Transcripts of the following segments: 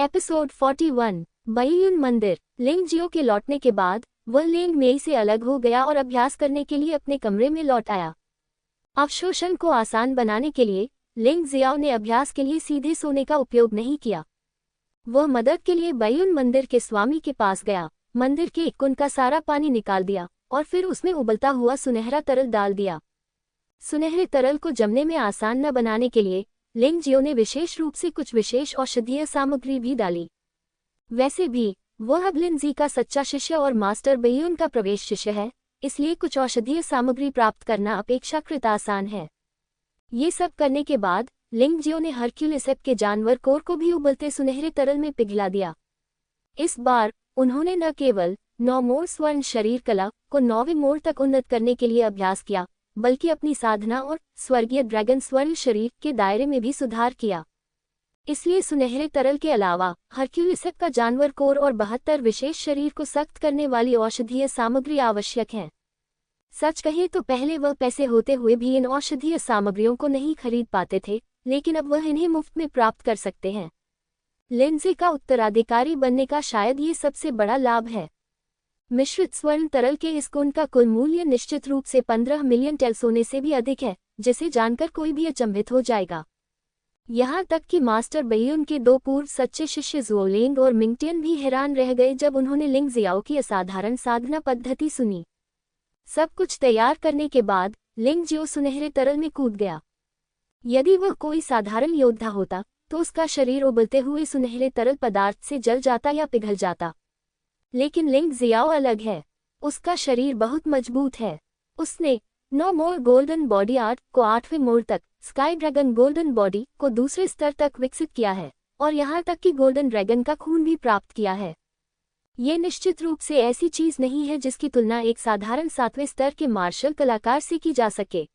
Episode 41 बैयुन मंदिर। लिंग जियो के लौटने के बाद वह लिंग मेई से अलग हो गया और अभ्यास करने के लिए अपने कमरे में लौट आया। अवशोषण को आसान बनाने के लिए लिंग जियाओ ने अभ्यास के लिए सीधे सोने का उपयोग नहीं किया। वह मदद के लिए बैयुन मंदिर के स्वामी के पास गया, मंदिर के एक कुंड का सारा पानी निकाल दिया और फिर उसमें उबलता हुआ सुनहरा तरल डाल दिया। सुनहरे तरल को जमने में आसान न बनाने के लिए लिंग जियो ने विशेष रूप से कुछ विशेष औषधीय सामग्री भी डाली। वैसे भी वह अब लिंजी का सच्चा शिष्य और मास्टर बैयुन का प्रवेश शिष्य है, इसलिए कुछ औषधीय सामग्री प्राप्त करना अपेक्षाकृत आसान है। ये सब करने के बाद लिंग जियो ने हरक्यूलिस के जानवर कोर को भी उबलते सुनहरे तरल में पिघला दिया। इस बार उन्होंने न केवल 9 मोड़ स्वर्ण शरीर कला को 9वें मोड़ तक उन्नत करने के लिए अभ्यास किया, बल्कि अपनी साधना और स्वर्गीय ड्रैगन स्वर्ण शरीर के दायरे में भी सुधार किया। इसलिए सुनहरे तरल के अलावा हरक्यूलिस का जानवर कोर और 72 विशेष शरीर को सख्त करने वाली औषधीय सामग्री आवश्यक है। सच कहिए तो पहले वह पैसे होते हुए भी इन औषधीय सामग्रियों को नहीं खरीद पाते थे, लेकिन अब वह इन्हें मुफ्त में प्राप्त कर सकते हैं। लिंजी का उत्तराधिकारी बनने का शायद ये सबसे बड़ा लाभ है। मिश्रित स्वर्ण तरल के इस कुंड का कुल मूल्य निश्चित रूप से 15 मिलियन टेल सोने से भी अधिक है, जिसे जानकर कोई भी अचंभित हो जाएगा। यहाँ तक कि मास्टर बैयुन के 2 पूर्व सच्चे शिष्य ज़ुओलिंग और मिंगटियन भी हैरान रह गए जब उन्होंने लिंग जियाओ की असाधारण साधना पद्धति सुनी। सब कुछ तैयार करने के बाद लिंग जियो सुनहरे तरल में कूद गया। यदि वह कोई साधारण योद्धा होता तो उसका शरीर उबलते हुए सुनहरे तरल पदार्थ से जल जाता या पिघल जाता, लेकिन लिंग जियाओ अलग है। उसका शरीर बहुत मजबूत है। उसने 9 मोड़ गोल्डन बॉडी आर्ट को 8वें मोड़ तक, स्काई ड्रैगन गोल्डन बॉडी को दूसरे स्तर तक विकसित किया है और यहाँ तक कि गोल्डन ड्रैगन का खून भी प्राप्त किया है। ये निश्चित रूप से ऐसी चीज नहीं है जिसकी तुलना एक साधारण 7वें स्तर के मार्शल कलाकार से की जा सके।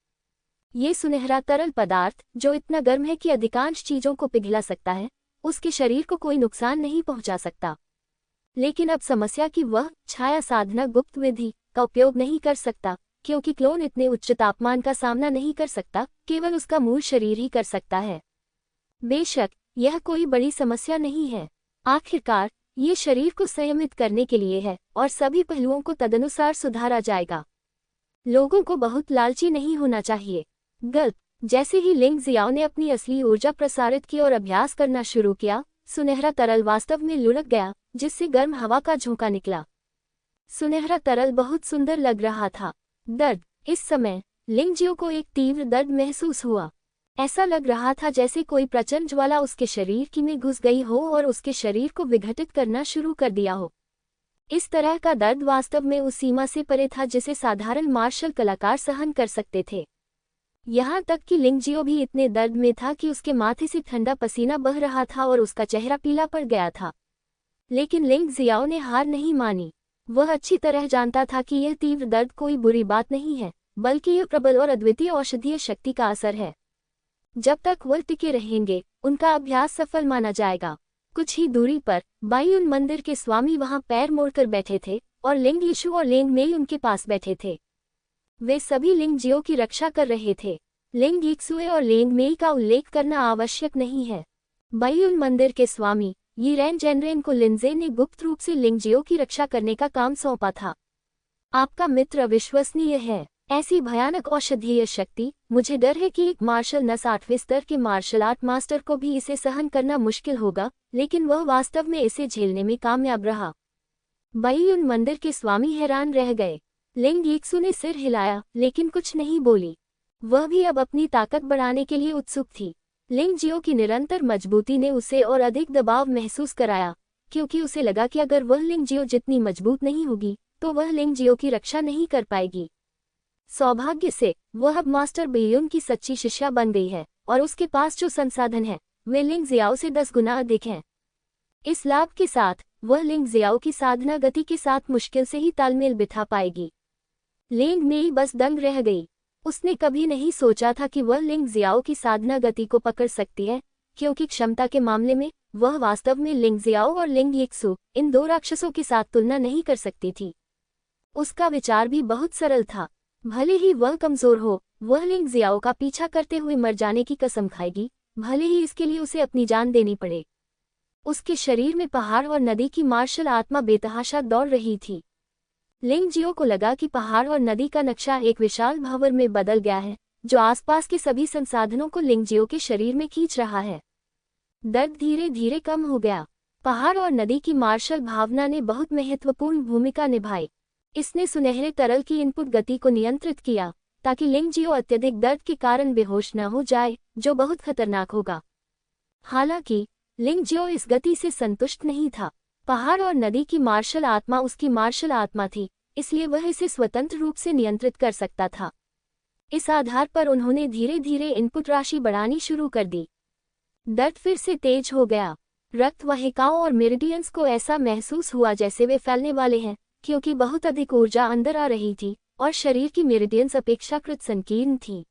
ये सुनहरा तरल पदार्थ जो इतना गर्म है कि अधिकांश चीजों को पिघला सकता है, उसके शरीर को कोई नुकसान नहीं पहुंचा सकता। लेकिन अब समस्या कि वह छाया साधना गुप्त विधि का उपयोग नहीं कर सकता, क्योंकि क्लोन इतने उच्च तापमान का सामना नहीं कर सकता, केवल उसका मूल शरीर ही कर सकता है। बेशक यह कोई बड़ी समस्या नहीं है। आखिरकार ये शरीर को संयमित करने के लिए है और सभी पहलुओं को तदनुसार सुधारा जाएगा। लोगों को बहुत लालची नहीं होना चाहिए। गल्प। जैसे ही लिंग जियाओ ने अपनी असली ऊर्जा प्रसारित की और अभ्यास करना शुरू किया, सुनहरा तरल वास्तव में लुढ़क गया, जिससे गर्म हवा का झोंका निकला। सुनहरा तरल बहुत सुंदर लग रहा था। दर्द। इस समय लिंग जियो को एक तीव्र दर्द महसूस हुआ। ऐसा लग रहा था जैसे कोई प्रचंड ज्वाला उसके शरीर की में घुस गई हो और उसके शरीर को विघटित करना शुरू कर दिया हो। इस तरह का दर्द वास्तव में उस सीमा से परे था जिसे साधारण मार्शल कलाकार सहन कर सकते थे। यहाँ तक कि लिंग जियो भी इतने दर्द में था कि उसके माथे से ठंडा पसीना बह रहा था और उसका चेहरा पीला पड़ गया था। लेकिन लिंग जियाओ ने हार नहीं मानी। वह अच्छी तरह जानता था कि यह तीव्र दर्द कोई बुरी बात नहीं है, बल्कि यह प्रबल और अद्वितीय औषधीय शक्ति का असर है। जब तक वह टिके रहेंगे, उनका अभ्यास सफल माना जाएगा। कुछ ही दूरी पर बैयुन मंदिर के स्वामी वहां पैर मोड़कर बैठे थे और लिंग यीशु और लिंग मेई उनके पास बैठे थे। वे सभी लिंग जियो की रक्षा कर रहे थे। लिंग यीक्सुए और लिंग मेई का उल्लेख करना आवश्यक नहीं है। बैयुन मंदिर के स्वामी यीरेन जेनरेन को लिंजे ने गुप्त रूप से लिंग जियो की रक्षा करने का काम सौंपा था। आपका मित्र अविश्वसनीय है। ऐसी भयानक औषधीय शक्ति, मुझे डर है कि एक मार्शल न 8वें स्तर के मार्शल आर्ट मास्टर को भी इसे सहन करना मुश्किल होगा, लेकिन वह वास्तव में इसे झेलने में कामयाब रहा। बैयुन मंदिर के स्वामी हैरान रह गए। लिंग यीक्सु ने सिर हिलाया, लेकिन कुछ नहीं बोली। वह भी अब अपनी ताकत बढ़ाने के लिए उत्सुक थी। लिंग जियो की निरंतर मजबूती ने उसे और अधिक दबाव महसूस कराया, क्योंकि उसे लगा कि अगर वह लिंग जियो जितनी मजबूत नहीं होगी तो वह लिंग जियो की रक्षा नहीं कर पाएगी। सौभाग्य से वह अब मास्टर बैयुन की सच्ची शिष्या बन गई है और उसके पास जो संसाधन है वे लिंग जियाओ से 10 गुना अधिक हैं। इस लाभ के साथ वह लिंग जियाओ की साधना गति के साथ मुश्किल से ही तालमेल बिठा पाएगी। लिंग मेई बस दंग रह गई। उसने कभी नहीं सोचा था कि वह लिंग जियाओ की साधना गति को पकड़ सकती है, क्योंकि क्षमता के मामले में वह वास्तव में लिंग जियाओ और लिंग यीक्सु इन 2 राक्षसों के साथ तुलना नहीं कर सकती थी। उसका विचार भी बहुत सरल था। भले ही वह कमजोर हो, वह लिंग जियाओ का पीछा करते हुए मर जाने की कसम खाएगी, भले ही इसके लिए उसे अपनी जान देनी पड़े। उसके शरीर में पहाड़ और नदी की मार्शल आत्मा बेतहाशा दौड़ रही थी। लिंग जियो को लगा कि पहाड़ और नदी का नक्शा एक विशाल भंवर में बदल गया है, जो आसपास के सभी संसाधनों को लिंग जियो के शरीर में खींच रहा है। दर्द धीरे धीरे कम हो गया। पहाड़ और नदी की मार्शल भावना ने बहुत महत्वपूर्ण भूमिका निभाई। इसने सुनहरे तरल की इनपुट गति को नियंत्रित किया ताकि लिंग जियो अत्यधिक दर्द के कारण बेहोश न हो जाए, जो बहुत खतरनाक होगा। हालांकि लिंग जियो इस गति से संतुष्ट नहीं था। पहाड़ और नदी की मार्शल आत्मा उसकी मार्शल आत्मा थी, इसलिए वह इसे स्वतंत्र रूप से नियंत्रित कर सकता था। इस आधार पर उन्होंने धीरे धीरे इनपुट राशि बढ़ानी शुरू कर दी। दर्द फिर से तेज हो गया। रक्त वाहिकाओं और मेरिडियंस को ऐसा महसूस हुआ जैसे वे फैलने वाले हैं, क्योंकि बहुत अधिक ऊर्जा अंदर आ रही थी और शरीर की मेरिडियंस अपेक्षाकृत संकीर्ण थी।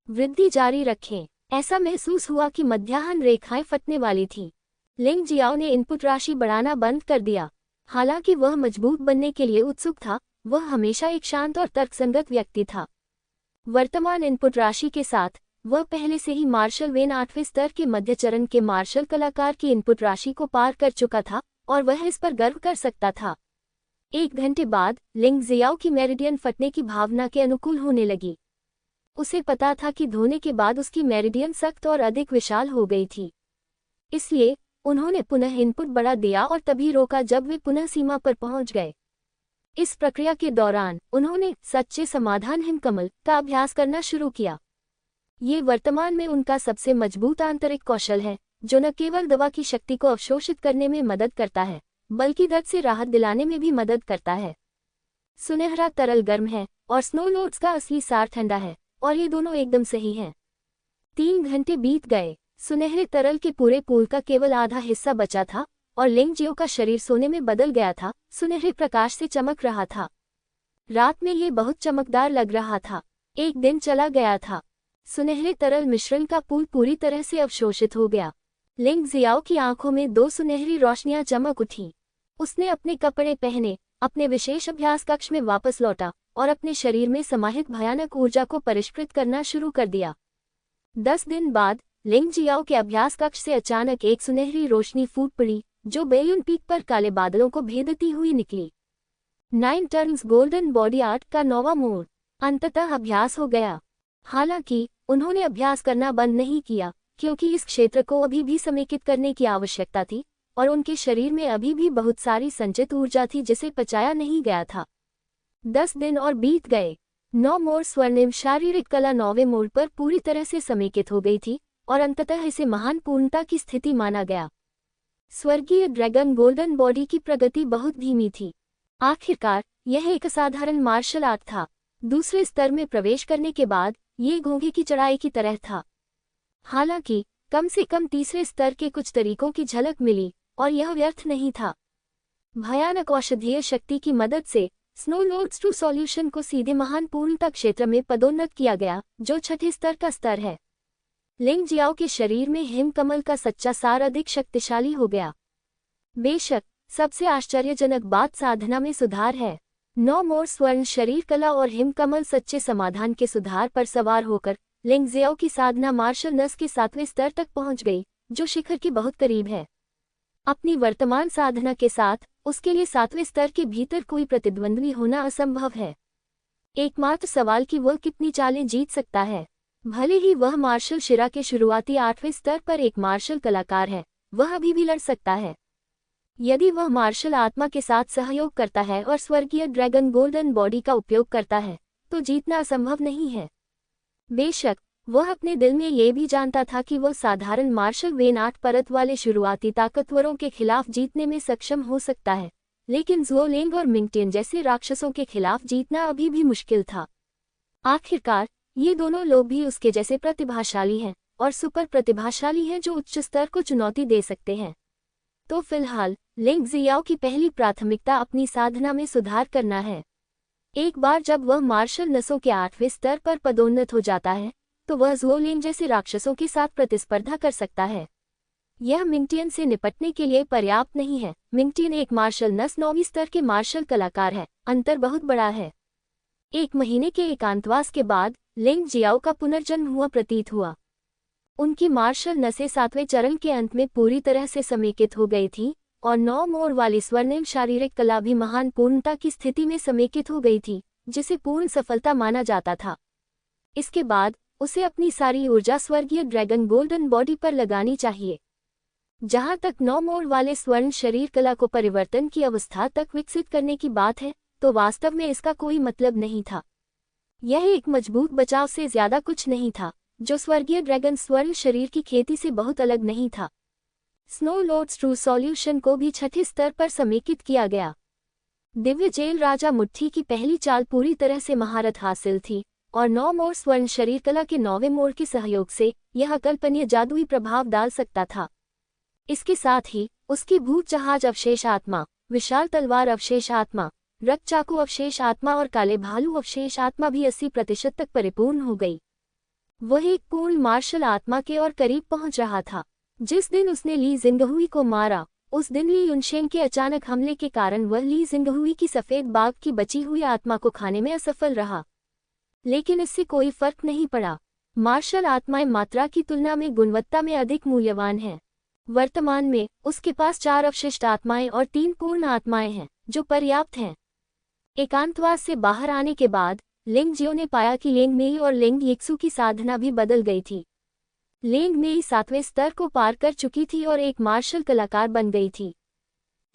वृद्धि जारी रखें। ऐसा महसूस हुआ कि मध्याह्न रेखाएं फटने वाली थी। लिंग जियाओ ने इनपुट राशि बढ़ाना बंद कर दिया। हालांकि वह मजबूत बनने के लिए उत्सुक था, वह हमेशा एक शांत और तर्कसंगत व्यक्ति था। वर्तमान इनपुट राशि के साथ वह पहले से ही मार्शल वेन 8वें स्तर के मध्य चरण के मार्शल कलाकार की इनपुट राशि को पार कर चुका था और वह इस पर गर्व कर सकता था। 1 घंटे बाद लिंग जियाओ की मेरिडियन फटने की भावना के अनुकूल होने लगी। उसे पता था कि धोने के बाद उसकी मेरिडियन सख्त और अधिक विशाल हो गई थी। इसलिए उन्होंने पुनः इनपुट बढ़ा दिया और तभी रोका जब वे पुनः सीमा पर पहुंच गए। इस प्रक्रिया के दौरान उन्होंने सच्चे समाधान हिमकमल का अभ्यास करना शुरू किया। ये वर्तमान में उनका सबसे मजबूत आंतरिक कौशल है, जो न केवल दवा की शक्ति को अवशोषित करने में मदद करता है, बल्कि दर्द से राहत दिलाने में भी मदद करता है। सुनहरा तरल गर्म है और स्नो लोड्स का असली सार ठंडा है, और ये दोनों एकदम सही हैं। 3 घंटे बीत गए। सुनहरे तरल के पूरे पूल का केवल आधा हिस्सा बचा था और लिंग जियो का शरीर सोने में बदल गया था, सुनहरे प्रकाश से चमक रहा था। रात में ये बहुत चमकदार लग रहा था। एक दिन चला गया था। सुनहरे तरल मिश्रण का पूल पूरी तरह से अवशोषित हो गया। लिंग जियाओ की आंखों में 2 सुनहरी रोशनियां चमक उठी। उसने अपने कपड़े पहने, अपने विशेष अभ्यास कक्ष में वापस लौटा और अपने शरीर में समाहित भयानक ऊर्जा को परिष्कृत करना शुरू कर दिया। 10 दिन बाद लिंग जियाओ के अभ्यास कक्ष से अचानक एक सुनहरी रोशनी फूट पड़ी, जो बेयुन पीक पर काले बादलों को भेदती हुई निकली। 9 टर्न्स गोल्डन बॉडी आर्ट का नौवां मोड़। अंततः अभ्यास हो गया। हालांकि उन्होंने अभ्यास करना बंद नहीं किया, क्योंकि इस क्षेत्र को अभी भी समेकित करने की आवश्यकता थी और उनके शरीर में अभी भी बहुत सारी संचित ऊर्जा थी जिसे पचाया नहीं गया था। 10 दिन और बीत गए। 9 मोड़ स्वर्णिम शारीरिक कला 9वें मोड़ पर पूरी तरह से समेकित हो गई थी और अंततः इसे महान पूर्णता की स्थिति माना गया। स्वर्गीय ड्रैगन गोल्डन बॉडी की प्रगति बहुत धीमी थी। आखिरकार यह एक असाधारण मार्शल आर्ट था। दूसरे स्तर में प्रवेश करने के बाद ये घोंघे की चढ़ाई की तरह था। हालांकि कम से कम तीसरे स्तर के कुछ तरीकों की झलक मिली और यह व्यर्थ नहीं था। भयानक औषधीय शक्ति की मदद से स्नो लोड्स टू सॉल्यूशन को सीधे महान पूर्णता क्षेत्र में पदोन्नत किया गया, जो 6ठे स्तर का स्तर है। लिंग जियाओ के शरीर में हिमकमल का सच्चा सार अधिक शक्तिशाली हो गया। बेशक सबसे आश्चर्यजनक बात साधना में सुधार है। 9 मोड़ स्वर्ण शरीर कला और हिमकमल सच्चे समाधान के सुधार पर सवार होकर लिंग जियाओ की साधना मार्शल नस के 7वें स्तर तक पहुंच गई, जो शिखर के बहुत करीब है। अपनी वर्तमान साधना के साथ उसके लिए 7वें स्तर के भीतर कोई प्रतिद्वंद्वी होना असंभव है। एकमात्र सवाल कि वह कितनी चालें जीत सकता है। भले ही वह मार्शल शिरा के शुरुआती 8वें स्तर पर एक मार्शल कलाकार है, वह अभी भी लड़ सकता है। यदि वह मार्शल आत्मा के साथ सहयोग करता है और स्वर्गीय ड्रैगन गोल्डन बॉडी का उपयोग करता है, तो जीतना असंभव नहीं है। बेशक वह अपने दिल में ये भी जानता था कि वह साधारण मार्शल वेन 8 परत वाले शुरुआती ताकतवरों के खिलाफ जीतने में सक्षम हो सकता है, लेकिन ज़ुओलिंग और मिंगटियन जैसे राक्षसों के खिलाफ जीतना अभी भी मुश्किल था। आखिरकार ये दोनों लोग भी उसके जैसे प्रतिभाशाली हैं और सुपर प्रतिभाशाली हैं जो उच्च स्तर को चुनौती दे सकते हैं। तो फिलहाल लिंग जियाओ की पहली प्राथमिकता अपनी साधना में सुधार करना है। एक बार जब वह मार्शल नसों के 8वें स्तर पर पदोन्नत हो जाता है, तो वह ज़ुओलिंग जैसे राक्षसों के साथ प्रतिस्पर्धा कर सकता है। यह मिंगटियन से निपटने के लिए पर्याप्त नहीं है। मिंगटियन एक मार्शल नस 9वीं स्तर के मार्शल कलाकार है, अंतर बहुत बड़ा है। 1 महीने के एकांतवास के बाद लिंग जियाओ का पुनर्जन्म हुआ प्रतीत हुआ। उनकी मार्शल नसें 7वें चरण के अंत में पूरी तरह से समेकित हो गई थी और 9 मोड़ वाली स्वर्णिम शारीरिक कला भी महान पूर्णता की स्थिति में समेकित हो गई थी, जिसे पूर्ण सफलता माना जाता था। इसके बाद उसे अपनी सारी ऊर्जा स्वर्गीय ड्रैगन गोल्डन बॉडी पर लगानी चाहिए। जहां तक 9 मोड़ वाले स्वर्ण शरीर कला को परिवर्तन की अवस्था तक विकसित करने की बात है, तो वास्तव में इसका कोई मतलब नहीं था। यह एक मजबूत बचाव से ज्यादा कुछ नहीं था, जो स्वर्गीय ड्रैगन स्वर्ण शरीर की खेती से बहुत अलग नहीं था। स्नो लॉर्ड्स ट्रू सॉल्यूशन को भी छठे स्तर पर समेकित किया गया। दिव्य जेल राजा मुट्ठी की पहली चाल पूरी तरह से महारत हासिल थी और 9 मोड़ स्वर्ण शरीर कला के 9वें मोड़ के सहयोग से यह अकल्पनीय जादुई प्रभाव डाल सकता था। इसके साथ ही उसकी भूत जहाज अवशेष आत्मा, विशाल तलवार अवशेष आत्मा, रक्त चाकू अवशेष आत्मा और काले भालू अवशेष आत्मा भी 80% तक परिपूर्ण हो गई। वह एक पूर्ण मार्शल आत्मा के और करीब पहुंच रहा था। जिस दिन उसने ली जिंगहुई को मारा, उस दिन ली युनशेंग के अचानक हमले के कारण वह ली जिंगहुई की सफेद बाघ की बची हुई आत्मा को खाने में असफल रहा। लेकिन इससे कोई फर्क नहीं पड़ा। मार्शल आत्माएं मात्रा की तुलना में गुणवत्ता में अधिक मूल्यवान हैं। वर्तमान में उसके पास 4 अवशिष्ट आत्माएं और 3 पूर्ण आत्माएं हैं, जो पर्याप्त हैं। एकांतवास से बाहर आने के बाद लिंग जियो ने पाया कि लेंग मेई और लेंग यिक्सू की साधना भी बदल गई थी। लेंग मेई 7वें स्तर को पार कर चुकी थी और एक मार्शल कलाकार बन गई थी।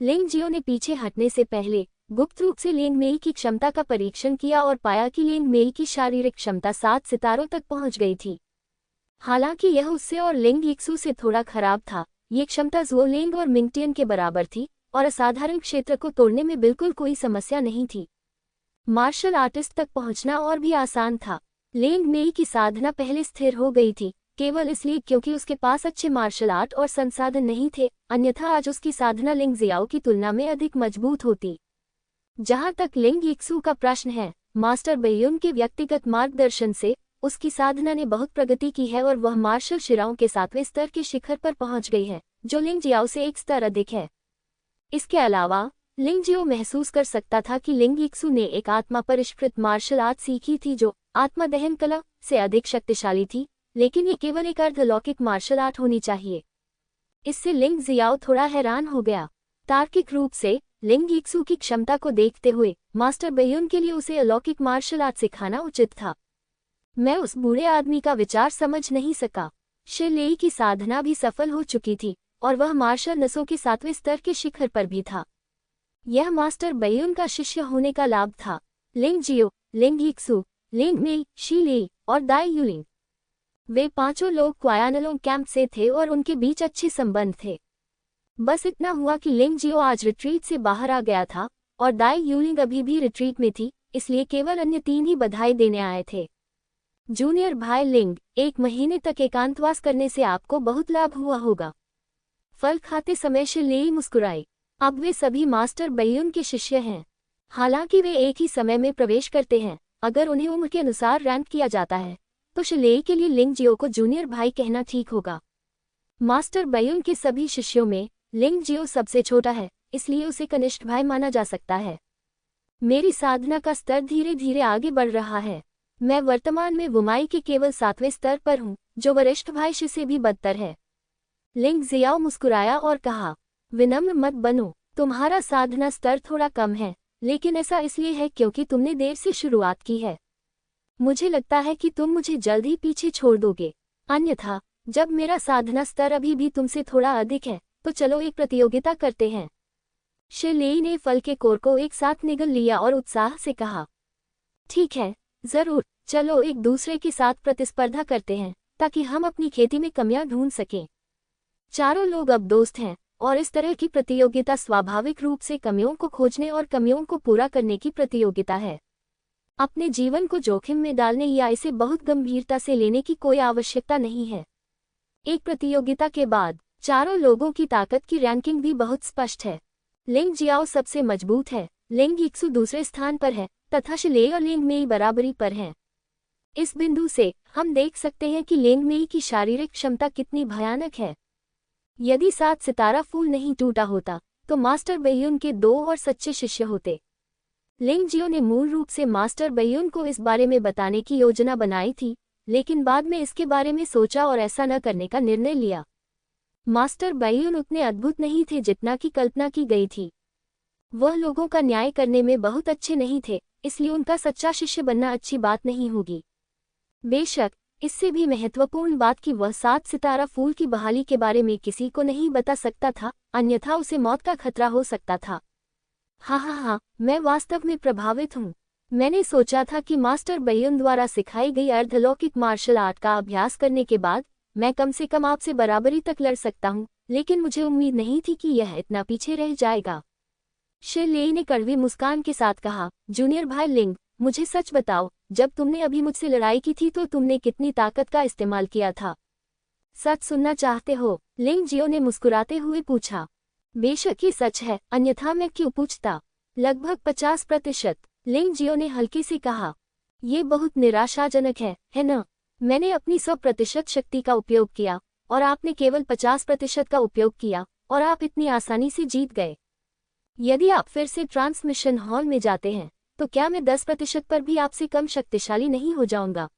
लिंग जियो ने पीछे हटने से पहले गुप्त रूप से लेंग मेई की क्षमता का परीक्षण किया और पाया कि लेंग मेई की शारीरिक क्षमता 7 सितारों तक पहुंच गई थी। हालांकि यह उससे और लेंग यिक्सू से थोड़ा खराब था। ये क्षमता ज़ुओलेंग और मिंगटियन के बराबर थी और असाधारण क्षेत्र को तोड़ने में बिल्कुल कोई समस्या नहीं थी। मार्शल आर्टिस्ट तक पहुंचना और भी आसान था। लेंग मेई की साधना पहले स्थिर हो गई थी, केवल इसलिए क्योंकि उसके पास अच्छे मार्शल आर्ट और संसाधन नहीं थे, अन्यथा आज उसकी साधना लिंग जियाओ की तुलना में अधिक मजबूत होती। जहां तक लिंग यिक्सू का प्रश्न है, मास्टर बेयुन के व्यक्तिगत मार्गदर्शन से उसकी साधना ने बहुत प्रगति की है और वह मार्शल शिराओं के 7वें स्तर के शिखर पर पहुंच गई है, जो लिंग जियाओ से एक स्तर अधिक है। इसके अलावा लिंग जियो महसूस कर सकता था कि लिंग यिक्सू ने एक आत्मा परिष्कृत मार्शल आर्ट सीखी थी जो आत्मा दहन कला से अधिक शक्तिशाली थी, लेकिन ये केवल एक अर्धलौकिक मार्शल आर्ट होनी चाहिए। इससे लिंग जियाओ थोड़ा हैरान हो गया। तार्किक रूप से लिंग यिक्सू की क्षमता को देखते हुए मास्टर बेयुन के लिए उसे अलौकिक मार्शल आर्ट सिखाना उचित था। मैं उस बूढ़े आदमी का विचार समझ नहीं सका। शिलेई की साधना भी सफल हो चुकी थी और वह मार्शल नसों के 7वें स्तर के शिखर पर भी था। यह मास्टर बेयुन का शिष्य होने का लाभ था। लिंग जियो, लिंग यिक्सू, लिंग मेई, शिलेई और दाई युलिंग, वे पांचों लोग क्वायानलोंग कैंप से थे और उनके बीच अच्छे संबंध थे। बस इतना हुआ कि लिंग जियो आज रिट्रीट से बाहर आ गया था और दाई युलिंग अभी भी रिट्रीट में थी, इसलिए केवल अन्य 3 ही बधाई देने आए थे। जूनियर भाई लिंग, 1 महीने तक एकांतवास करने से आपको बहुत लाभ हुआ होगा। फल खाते समय शिलेई मुस्कुराई। अब वे सभी मास्टर बेयुन के शिष्य हैं। हालांकि वे एक ही समय में प्रवेश करते हैं। अगर उन्हें उम्र के अनुसार रैंक किया जाता है, तो शिलेई के लिए लिंग जियो को जूनियर भाई कहना ठीक होगा। मास्टर बेयुन के सभी शिष्यों में लिंग जियो सबसे छोटा है, इसलिए उसे कनिष्ठ भाई माना जा सकता है। मेरी साधना का स्तर धीरे धीरे आगे बढ़ रहा है। मैं वर्तमान में वुमाई के केवल 7वें स्तर पर हूँ, जो वरिष्ठ भाई शि से भी बदतर है। लिंग जियाओ मुस्कुराया और कहा, विनम्र मत बनो, तुम्हारा साधना स्तर थोड़ा कम है, लेकिन ऐसा इसलिए है क्योंकि तुमने देर से शुरुआत की है। मुझे लगता है कि तुम मुझे जल्द ही पीछे छोड़ दोगे। अन्यथा जब मेरा साधना स्तर अभी भी तुमसे थोड़ा अधिक है, तो चलो एक प्रतियोगिता करते हैं। शिलेई ने फल के कोर को एक साथ निगल लिया और उत्साह से कहा, ठीक है, जरूर, चलो एक दूसरे के साथ प्रतिस्पर्धा करते हैं, ताकि हम अपनी खेती में कमियां ढूंढ सकें। चारों लोग अब दोस्त हैं और इस तरह की प्रतियोगिता स्वाभाविक रूप से कमियों को खोजने और कमियों को पूरा करने की प्रतियोगिता है। अपने जीवन को जोखिम में डालने या इसे बहुत गंभीरता से लेने की कोई आवश्यकता नहीं है। एक प्रतियोगिता के बाद चारों लोगों की ताकत की रैंकिंग भी बहुत स्पष्ट है। लिंग जियाओ सबसे मजबूत है, लिंग यिक्सू दूसरे स्थान पर है तथा शिलेई और लिंग मेई बराबरी पर हैं। इस बिंदु से हम देख सकते हैं कि लिंग मेई की शारीरिक क्षमता कितनी भयानक है। यदि 7 सितारा फूल नहीं टूटा होता, तो मास्टर बेयुन के 2 और सच्चे शिष्य होते। लिंग जियो ने मूल रूप से मास्टर बेयुन को इस बारे में बताने की योजना बनाई थी लेकिन बाद में इसके बारे में सोचा और ऐसा न करने का निर्णय लिया। मास्टर बैयुन उतने अद्भुत नहीं थे जितना की कल्पना की गई थी। वह लोगों का न्याय करने में बहुत अच्छे नहीं थे, इसलिए उनका सच्चा शिष्य बनना अच्छी बात नहीं होगी। बेशक इससे भी महत्वपूर्ण बात कि वह 7 सितारा फूल की बहाली के बारे में किसी को नहीं बता सकता था, अन्यथा उसे मौत का खतरा हो सकता था। हाँ, मैं वास्तव में प्रभावित हूँ। मैंने सोचा था कि मास्टर बैयुन द्वारा सिखाई गई अर्धलौकिक मार्शल आर्ट का अभ्यास करने के बाद मैं कम से कम आपसे बराबरी तक लड़ सकता हूँ, लेकिन मुझे उम्मीद नहीं थी कि यह इतना पीछे रह जाएगा। शे लेई ने कड़वी मुस्कान के साथ कहा, जूनियर भाई लिंग, मुझे सच बताओ, जब तुमने अभी मुझसे लड़ाई की थी तो तुमने कितनी ताकत का इस्तेमाल किया था? सच सुनना चाहते हो? लिंग जियो ने मुस्कुराते हुए पूछा। बेशक ये सच है, अन्यथा मैं क्यों पूछता? लगभग 50%, लिंग जियो ने हल्के से कहा। ये बहुत निराशाजनक है न? मैंने अपनी 100% शक्ति का उपयोग किया और आपने केवल 50% का उपयोग किया और आप इतनी आसानी से जीत गए। यदि आप फिर से ट्रांसमिशन हॉल में जाते हैं तो क्या मैं 10% पर भी आपसे कम शक्तिशाली नहीं हो जाऊंगा?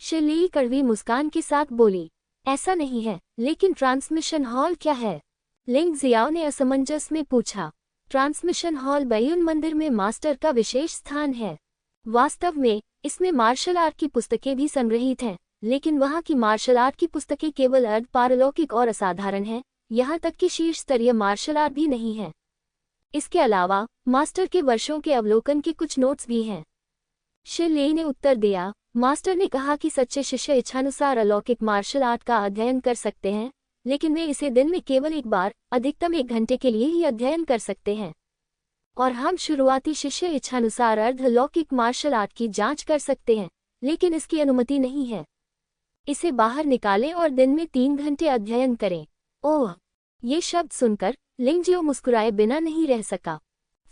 शे लेई कड़वी मुस्कान के साथ बोली, ऐसा नहीं है, लेकिन ट्रांसमिशन हॉल क्या है? लिंग जियाओ ने असमंजस में पूछा। ट्रांसमिशन हॉल बैयुन मंदिर में मास्टर का विशेष स्थान है। वास्तव में इसमें मार्शल आर्ट की पुस्तकें भी संग्रहित हैं, लेकिन वहाँ की मार्शल आर्ट की पुस्तकें केवल अर्ध पारलौकिक और असाधारण हैं, यहाँ तक कि शीर्ष स्तरीय मार्शल आर्ट भी नहीं है। इसके अलावा मास्टर के वर्षों के अवलोकन के कुछ नोट्स भी हैं। शे लेई ने उत्तर दिया, मास्टर ने कहा कि सच्चे शिष्य इच्छानुसार अलौकिक मार्शल आर्ट का अध्ययन कर सकते हैं, लेकिन वे इसे दिन में केवल एक बार, अधिकतम 1 घंटे के लिए ही अध्ययन कर सकते हैं। और हम शुरुआती शिष्य इच्छानुसार अर्धलौकिक मार्शल आर्ट की जांच कर सकते हैं, लेकिन इसकी अनुमति नहीं है। इसे बाहर निकालें और दिन में 3 घंटे अध्ययन करें। ओह! ये शब्द सुनकर लिंग जियो मुस्कुराए बिना नहीं रह सका।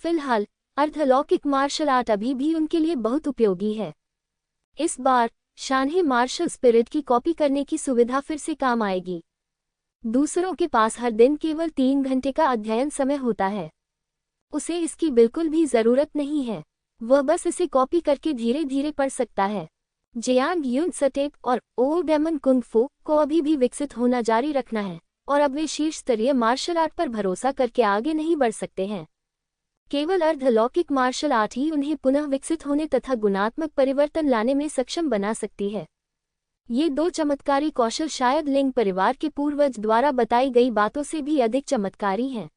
फिलहाल अर्धलौकिक मार्शल आर्ट अभी भी उनके लिए बहुत उपयोगी है। इस बार शानहे मार्शल स्पिरिट की कॉपी करने की सुविधा फिर से काम आएगी। दूसरों के पास हर दिन केवल 3 घंटे का अध्ययन समय होता है। उसे इसकी बिल्कुल भी जरूरत नहीं है, वह बस इसे कॉपी करके धीरे धीरे पढ़ सकता है। जियांग यून सटेप और ओल्ड डेमन कुंग फू को अभी भी विकसित होना जारी रखना है, और अब वे शीर्ष स्तरीय मार्शल आर्ट पर भरोसा करके आगे नहीं बढ़ सकते हैं। केवल अर्धलौकिक मार्शल आर्ट ही उन्हें पुनः विकसित होने तथा गुणात्मक परिवर्तन लाने में सक्षम बना सकती है। ये 2 चमत्कारी कौशल शायद लिंग परिवार के पूर्वज द्वारा बताई गई बातों से भी अधिक चमत्कारी हैं।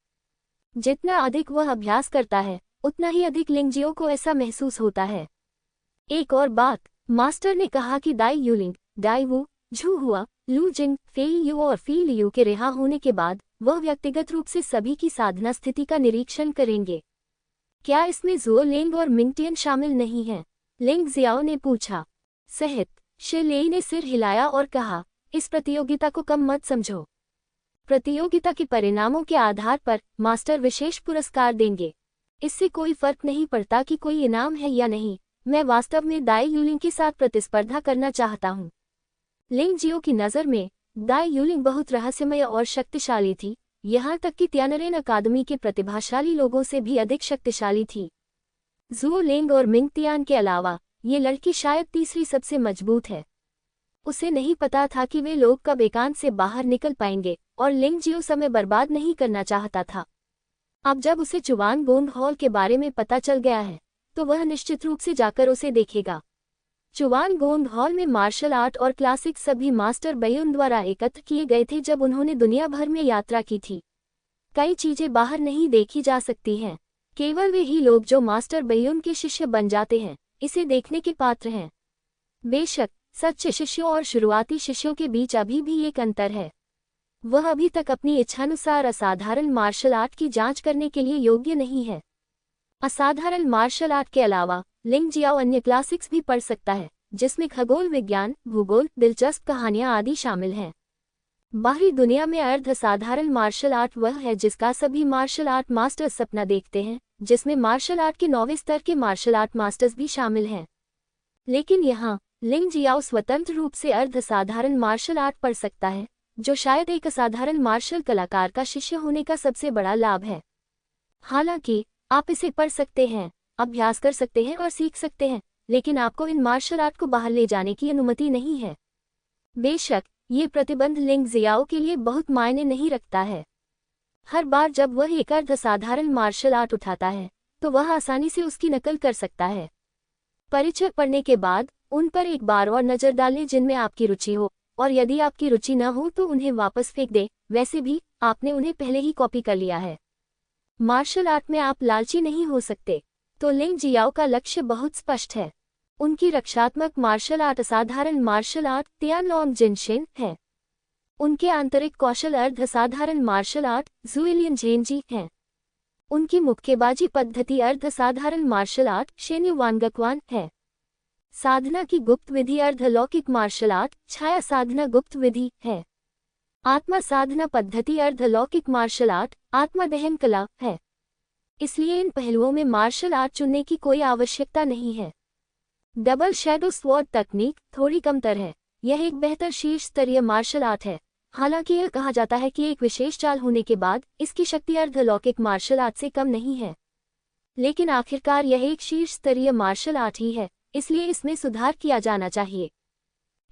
जितना अधिक वह अभ्यास करता है, उतना ही अधिक लिंग जियो को ऐसा महसूस होता है। एक और बात, मास्टर ने कहा कि दाई यूलिंग, दाई वू, झू हुआ, लू जिंग, फेई यू और फी लियू के रिहा होने के बाद वह व्यक्तिगत रूप से सभी की साधना स्थिति का निरीक्षण करेंगे। क्या इसमें जुओ लेंग और मिंगटियन शामिल नहीं हैं? लिंग जियाओ ने पूछा। सहित शे लेई ने सिर हिलाया और कहा, इस प्रतियोगिता को कम मत समझो। प्रतियोगिता के परिणामों के आधार पर मास्टर विशेष पुरस्कार देंगे। इससे कोई फर्क नहीं पड़ता कि कोई इनाम है या नहीं। मैं वास्तव में दाई यूलिंग के साथ प्रतिस्पर्धा करना चाहता हूँ। लिंग जियो की नज़र में दाई यूलिंग बहुत रहस्यमय और शक्तिशाली थी, यहाँ तक कि त्यानरेन अकादमी के प्रतिभाशाली लोगों से भी अधिक शक्तिशाली थी। जुओ लेंग और मिंगतियान के अलावा ये लड़की शायद तीसरी सबसे मजबूत है। उसे नहीं पता था कि वे लोग कब एकांत से बाहर निकल पाएंगे, और लिंग जियो समय बर्बाद नहीं करना चाहता था। अब जब उसे चुवान गोंग हॉल के बारे में पता चल गया है, तो वह निश्चित रूप से जाकर उसे देखेगा। चुवान गोंग हॉल में मार्शल आर्ट और क्लासिक सभी मास्टर बैयुन द्वारा एकत्र किए गए थे जब उन्होंने दुनिया भर में यात्रा की थी। कई चीजें बाहर नहीं देखी जा सकती हैं। केवल वे ही लोग जो मास्टर बैयुन के शिष्य बन जाते हैं इसे देखने के पात्र हैं। बेशक सच्चे शिष्यों और शुरुआती शिष्यों के बीच अभी भी एक अंतर है। वह अभी तक अपनी इच्छानुसार असाधारण मार्शल आर्ट की जांच करने के लिए योग्य नहीं है। असाधारण मार्शल आर्ट के अलावा लिंग जियाओ अन्य क्लासिक्स भी पढ़ सकता है, जिसमें खगोल विज्ञान, भूगोल, दिलचस्प कहानियां आदि शामिल हैं। बाहरी दुनिया में अर्ध असाधारण मार्शल आर्ट वह है जिसका सभी मार्शल आर्ट मास्टर्स सपना देखते हैं, जिसमें मार्शल आर्ट के 9वें स्तर के मार्शल आर्ट मास्टर्स भी शामिल हैं। लेकिन यहाँ लिंग जियाओ स्वतंत्र रूप से अर्ध असाधारण मार्शल आर्ट पढ़ सकता है, जो शायद एक असाधारण मार्शल कलाकार का शिष्य होने का सबसे बड़ा लाभ है। हालांकि आप इसे पढ़ सकते हैं, अभ्यास कर सकते हैं और सीख सकते हैं, लेकिन आपको इन मार्शल आर्ट को बाहर ले जाने की अनुमति नहीं है। बेशक ये प्रतिबंध लिंग जियाओ के लिए बहुत मायने नहीं रखता है। हर बार जब वह एक अर्धसाधारण मार्शल आर्ट उठाता है तो वह आसानी से उसकी नकल कर सकता है। परिचय पढ़ने के बाद उन पर एक बार और नज़र डालें जिनमें आपकी रुचि हो, और यदि आपकी रुचि न हो तो उन्हें वापस फेंक दें, वैसे भी आपने उन्हें पहले ही कॉपी कर लिया है। मार्शल आर्ट में आप लालची नहीं हो सकते, तो लिंग जियाओ का लक्ष्य बहुत स्पष्ट है। उनकी रक्षात्मक मार्शल आर्ट असाधारण मार्शल आर्ट तियानलोंग जिनशिन है। उनके आंतरिक कौशल अर्धसाधारण मार्शल आर्ट जुएलियन झेंजी हैं। उनकी मुक्केबाजी पद्धति अर्धसाधारण मार्शल आर्ट शेन्यू वानगक्वान है। साधना की गुप्त विधि अर्धलौकिक मार्शल आर्ट छाया साधना गुप्त विधि है। आत्मा साधना पद्धति अर्धलौकिक मार्शल आर्ट आत्मा दहन कला है। इसलिए इन पहलुओं में मार्शल आर्ट चुनने की कोई आवश्यकता नहीं है। डबल शैडो स्वॉर्ड तकनीक थोड़ी कमतर है। यह एक बेहतर शीर्ष स्तरीय मार्शल आर्ट है। हालांकि यह कहा जाता है कि एक विशेष चाल होने के बाद इसकी शक्ति अर्धलौकिक मार्शल आर्ट से कम नहीं है, लेकिन आखिरकार यह एक शीर्ष स्तरीय मार्शल आर्ट ही है, इसलिए इसमें सुधार किया जाना चाहिए।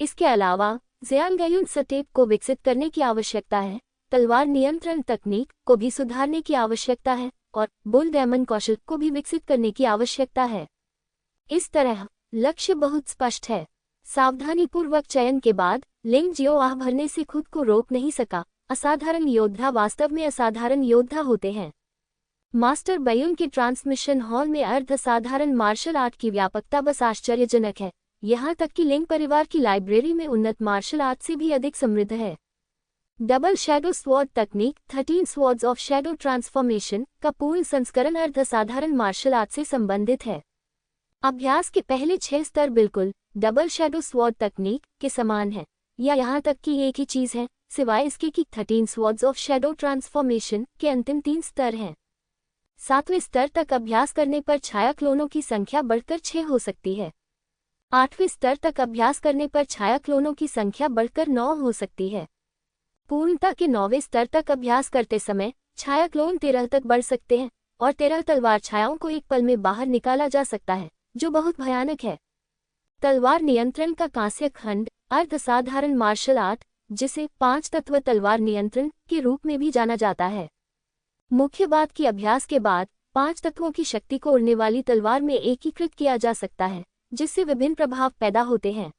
इसके अलावा ज़ियांगयुन स्टेप को विकसित करने की आवश्यकता है, तलवार नियंत्रण तकनीक को भी सुधारने की आवश्यकता है और बुल डेमन कौशल को भी विकसित करने की आवश्यकता है। इस तरह लक्ष्य बहुत स्पष्ट है। सावधानीपूर्वक चयन के बाद लिंग जियो आह भरने से खुद को रोक नहीं सका। असाधारण योद्धा वास्तव में असाधारण योद्धा होते हैं। मास्टर बैयुन के ट्रांसमिशन हॉल में अर्धसाधारण मार्शल आर्ट की व्यापकता बस आश्चर्यजनक है, यहाँ तक कि लिंग परिवार की लाइब्रेरी में उन्नत मार्शल आर्ट से भी अधिक समृद्ध है। डबल शैडो स्वॉर्ड तकनीक 13 स्वॉर्ड्स ऑफ शैडो ट्रांसफॉर्मेशन का पूर्ण संस्करण अर्धसाधारण मार्शल आर्ट से संबंधित है। अभ्यास के पहले 6 स्तर बिल्कुल डबल शैडो स्वॉर्ड तकनीक के समान है, या यहाँ तक कि एक ही चीज है, सिवाय इसके कि 13 स्वॉर्ड्स ऑफ शैडो ट्रांसफॉर्मेशन के अंतिम 3 स्तर हैं। 7वें स्तर तक अभ्यास करने पर छाया क्लोनों की संख्या बढ़कर 6 हो सकती है। 8वें स्तर तक अभ्यास करने पर छाया क्लोनों की संख्या बढ़कर 9 हो सकती है। पूर्णता के 9वें स्तर तक अभ्यास करते समय छाया क्लोन 13 तक बढ़ सकते हैं और 13 तलवार छायाओं को एक पल में बाहर निकाला जा सकता है, जो बहुत भयानक है। तलवार नियंत्रण का कांस्य खंड अर्धसाधारण मार्शल आर्ट, जिसे 5 तत्व तलवार नियंत्रण के रूप में भी जाना जाता है। मुख्य बात की अभ्यास के बाद 5 तत्वों की शक्ति को उड़ने वाली तलवार में एकीकृत किया जा सकता है, जिससे विभिन्न प्रभाव पैदा होते हैं।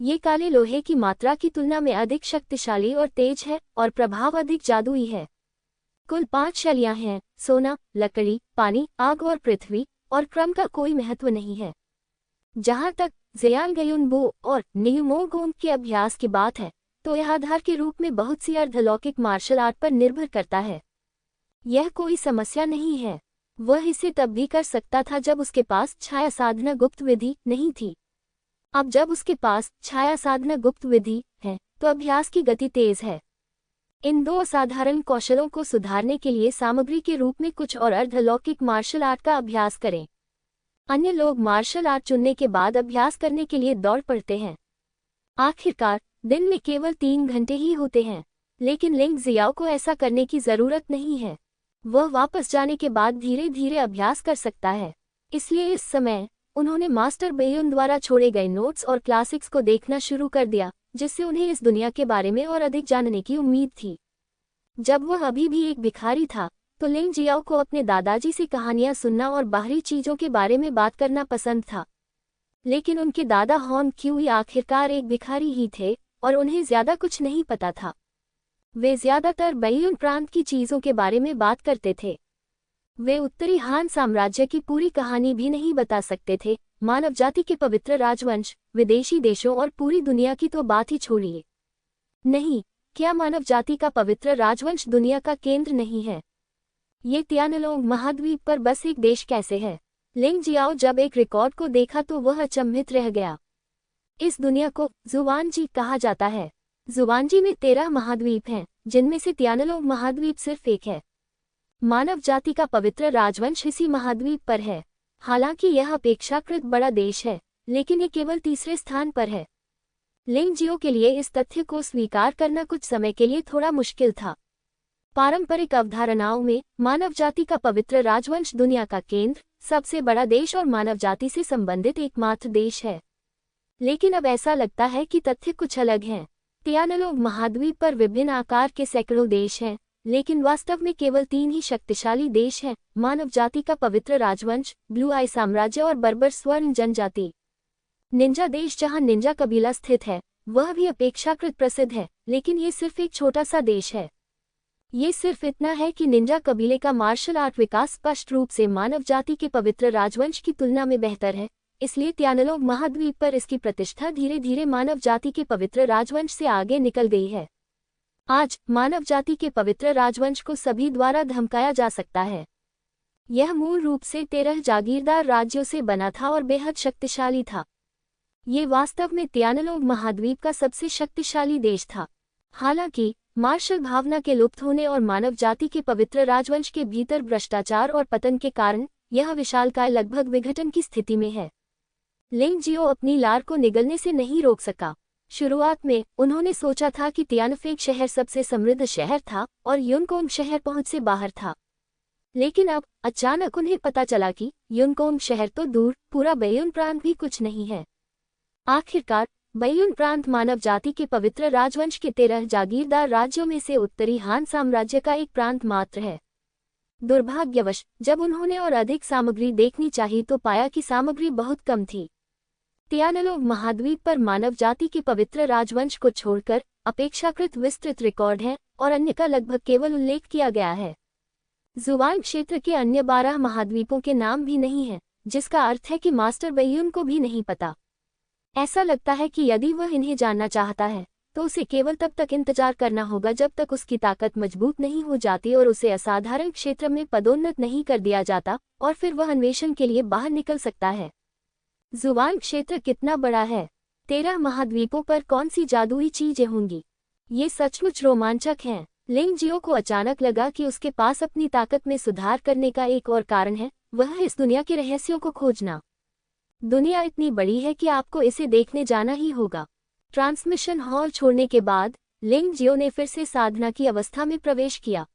ये काले लोहे की मात्रा की तुलना में अधिक शक्तिशाली और तेज है और प्रभाव अधिक जादुई है। कुल 5 शैलियां हैं: सोना, लकड़ी, पानी, आग और पृथ्वी, और क्रम का कोई महत्व नहीं है। जहां तक ज़ियांगयुन बो और नियुमोगोंग के अभ्यास की बात है, तो यह आधार के रूप में बहुत सी अर्धलौकिक मार्शल आर्ट पर निर्भर करता है। यह कोई समस्या नहीं है। वह इसे तब भी कर सकता था जब उसके पास छाया साधना गुप्त विधि नहीं थी। अब जब उसके पास छाया साधना गुप्त विधि है, तो अभ्यास की गति तेज है। इन 2 असाधारण कौशलों को सुधारने के लिए सामग्री के रूप में कुछ और अर्धलौकिक मार्शल आर्ट का अभ्यास करें। अन्य लोग मार्शल आर्ट चुनने के बाद अभ्यास करने के लिए दौड़ पड़ते हैं। आखिरकार दिन में केवल 3 घंटे ही होते हैं, लेकिन लिंग जियाओ को ऐसा करने की जरूरत नहीं है। वह वापस जाने के बाद धीरे धीरे अभ्यास कर सकता है। इसलिए इस समय उन्होंने मास्टर बैयुन द्वारा छोड़े गए नोट्स और क्लासिक्स को देखना शुरू कर दिया, जिससे उन्हें इस दुनिया के बारे में और अधिक जानने की उम्मीद थी। जब वह अभी भी एक भिखारी था, तो लिंग जियाओ को अपने दादाजी से कहानियां सुनना और बाहरी चीजों के बारे में बात करना पसंद था। लेकिन उनके दादा हॉन क्यूई आखिरकार एक भिखारी ही थे और उन्हें ज्यादा कुछ नहीं पता था। वे ज्यादातर बैयुन प्रांत की चीजों के बारे में बात करते थे। वे उत्तरी हान साम्राज्य की पूरी कहानी भी नहीं बता सकते थे। मानव जाति के पवित्र राजवंश, विदेशी देशों और पूरी दुनिया की तो बात ही छोड़िए। नहीं, क्या मानव जाति का पवित्र राजवंश दुनिया का केंद्र नहीं है? ये तियानलोंग महाद्वीप पर बस एक देश कैसे है? लिंग जियाओ जब एक रिकॉर्ड को देखा तो वह अचंभित रह गया। इस दुनिया को जुवानजी कहा जाता है। जुवानजी में 13 महाद्वीप हैं, जिनमें से तियानलोंग महाद्वीप सिर्फ एक है। मानव जाति का पवित्र राजवंश इसी महाद्वीप पर है। हालांकि यह अपेक्षाकृत बड़ा देश है, लेकिन ये केवल 3रे स्थान पर है। लिंग जियो के लिए इस तथ्य को स्वीकार करना कुछ समय के लिए थोड़ा मुश्किल था। पारंपरिक अवधारणाओं में मानव जाति का पवित्र राजवंश दुनिया का केंद्र, सबसे बड़ा देश और मानव जाति से संबंधित एकमात्र देश है। लेकिन अब ऐसा लगता है कि तथ्य कुछ अलग हैं। तियानलोंग महाद्वीप पर विभिन्न आकार के सैकड़ों देश हैं, लेकिन वास्तव में केवल 3 ही शक्तिशाली देश हैं: मानव जाति का पवित्र राजवंश, ब्लू आई साम्राज्य और बर्बर स्वर्ण जनजाति। निंजा देश, जहां निंजा कबीला स्थित है, वह भी अपेक्षाकृत प्रसिद्ध है, लेकिन ये सिर्फ एक छोटा सा देश है। ये सिर्फ इतना है कि निंजा कबीले का मार्शल आर्ट विकास स्पष्ट रूप से मानव जाति के पवित्र राजवंश की तुलना में बेहतर है, इसलिए तियानलोंग महाद्वीप पर इसकी प्रतिष्ठा धीरे धीरे मानव जाति के पवित्र राजवंश से आगे निकल गई है। आज मानव जाति के पवित्र राजवंश को सभी द्वारा धमकाया जा सकता है। यह मूल रूप से 13 जागीरदार राज्यों से बना था और बेहद शक्तिशाली था। ये वास्तव में तियानलोंग महाद्वीप का सबसे शक्तिशाली देश था। हालांकि मार्शल भावना के लुप्त होने और मानव जाति के पवित्र राजवंश के भीतर भ्रष्टाचार और पतन के कारण यह विशालकाय लगभग विघटन की स्थिति में है। लिंगजियो अपनी लार को निगलने से नहीं रोक सका। शुरुआत में उन्होंने सोचा था कि तियानफेक शहर सबसे समृद्ध शहर था और युनकोंग शहर पहुंच से बाहर था, लेकिन अब अचानक उन्हें पता चला कि युनकोंग शहर तो दूर, पूरा बैयुन प्रांत भी कुछ नहीं है। आखिरकार बैयुन प्रांत मानव जाति के पवित्र राजवंश के 13 जागीरदार राज्यों में से उत्तरी हान साम्राज्य का एक प्रांत मात्र है। दुर्भाग्यवश जब उन्होंने और अधिक सामग्री देखनी चाहिए तो पाया कि सामग्री बहुत कम थी। तियानलोंग महाद्वीप पर मानव जाति के पवित्र राजवंश को छोड़कर अपेक्षाकृत विस्तृत रिकॉर्ड है और अन्य का लगभग केवल उल्लेख किया गया है। जुवान क्षेत्र के अन्य 12 महाद्वीपों के नाम भी नहीं है, जिसका अर्थ है कि मास्टर बैयुन को भी नहीं पता। ऐसा लगता है कि यदि वह इन्हें जानना चाहता है तो उसे केवल तब तक इंतजार करना होगा जब तक उसकी ताकत मजबूत नहीं हो जाती और उसे असाधारण क्षेत्र में पदोन्नत नहीं कर दिया जाता, और फिर वह अन्वेषण के लिए बाहर निकल सकता है। जुवान क्षेत्र कितना बड़ा है? 13 महाद्वीपों पर कौन सी जादुई चीजें होंगी? ये सचमुच रोमांचक हैं। लिंगजियो को अचानक लगा कि उसके पास अपनी ताकत में सुधार करने का एक और कारण है, वह है इस दुनिया के रहस्यों को खोजना। दुनिया इतनी बड़ी है कि आपको इसे देखने जाना ही होगा। ट्रांसमिशन हॉल छोड़ने के बाद लिंगजियो ने फिर से साधना की अवस्था में प्रवेश किया।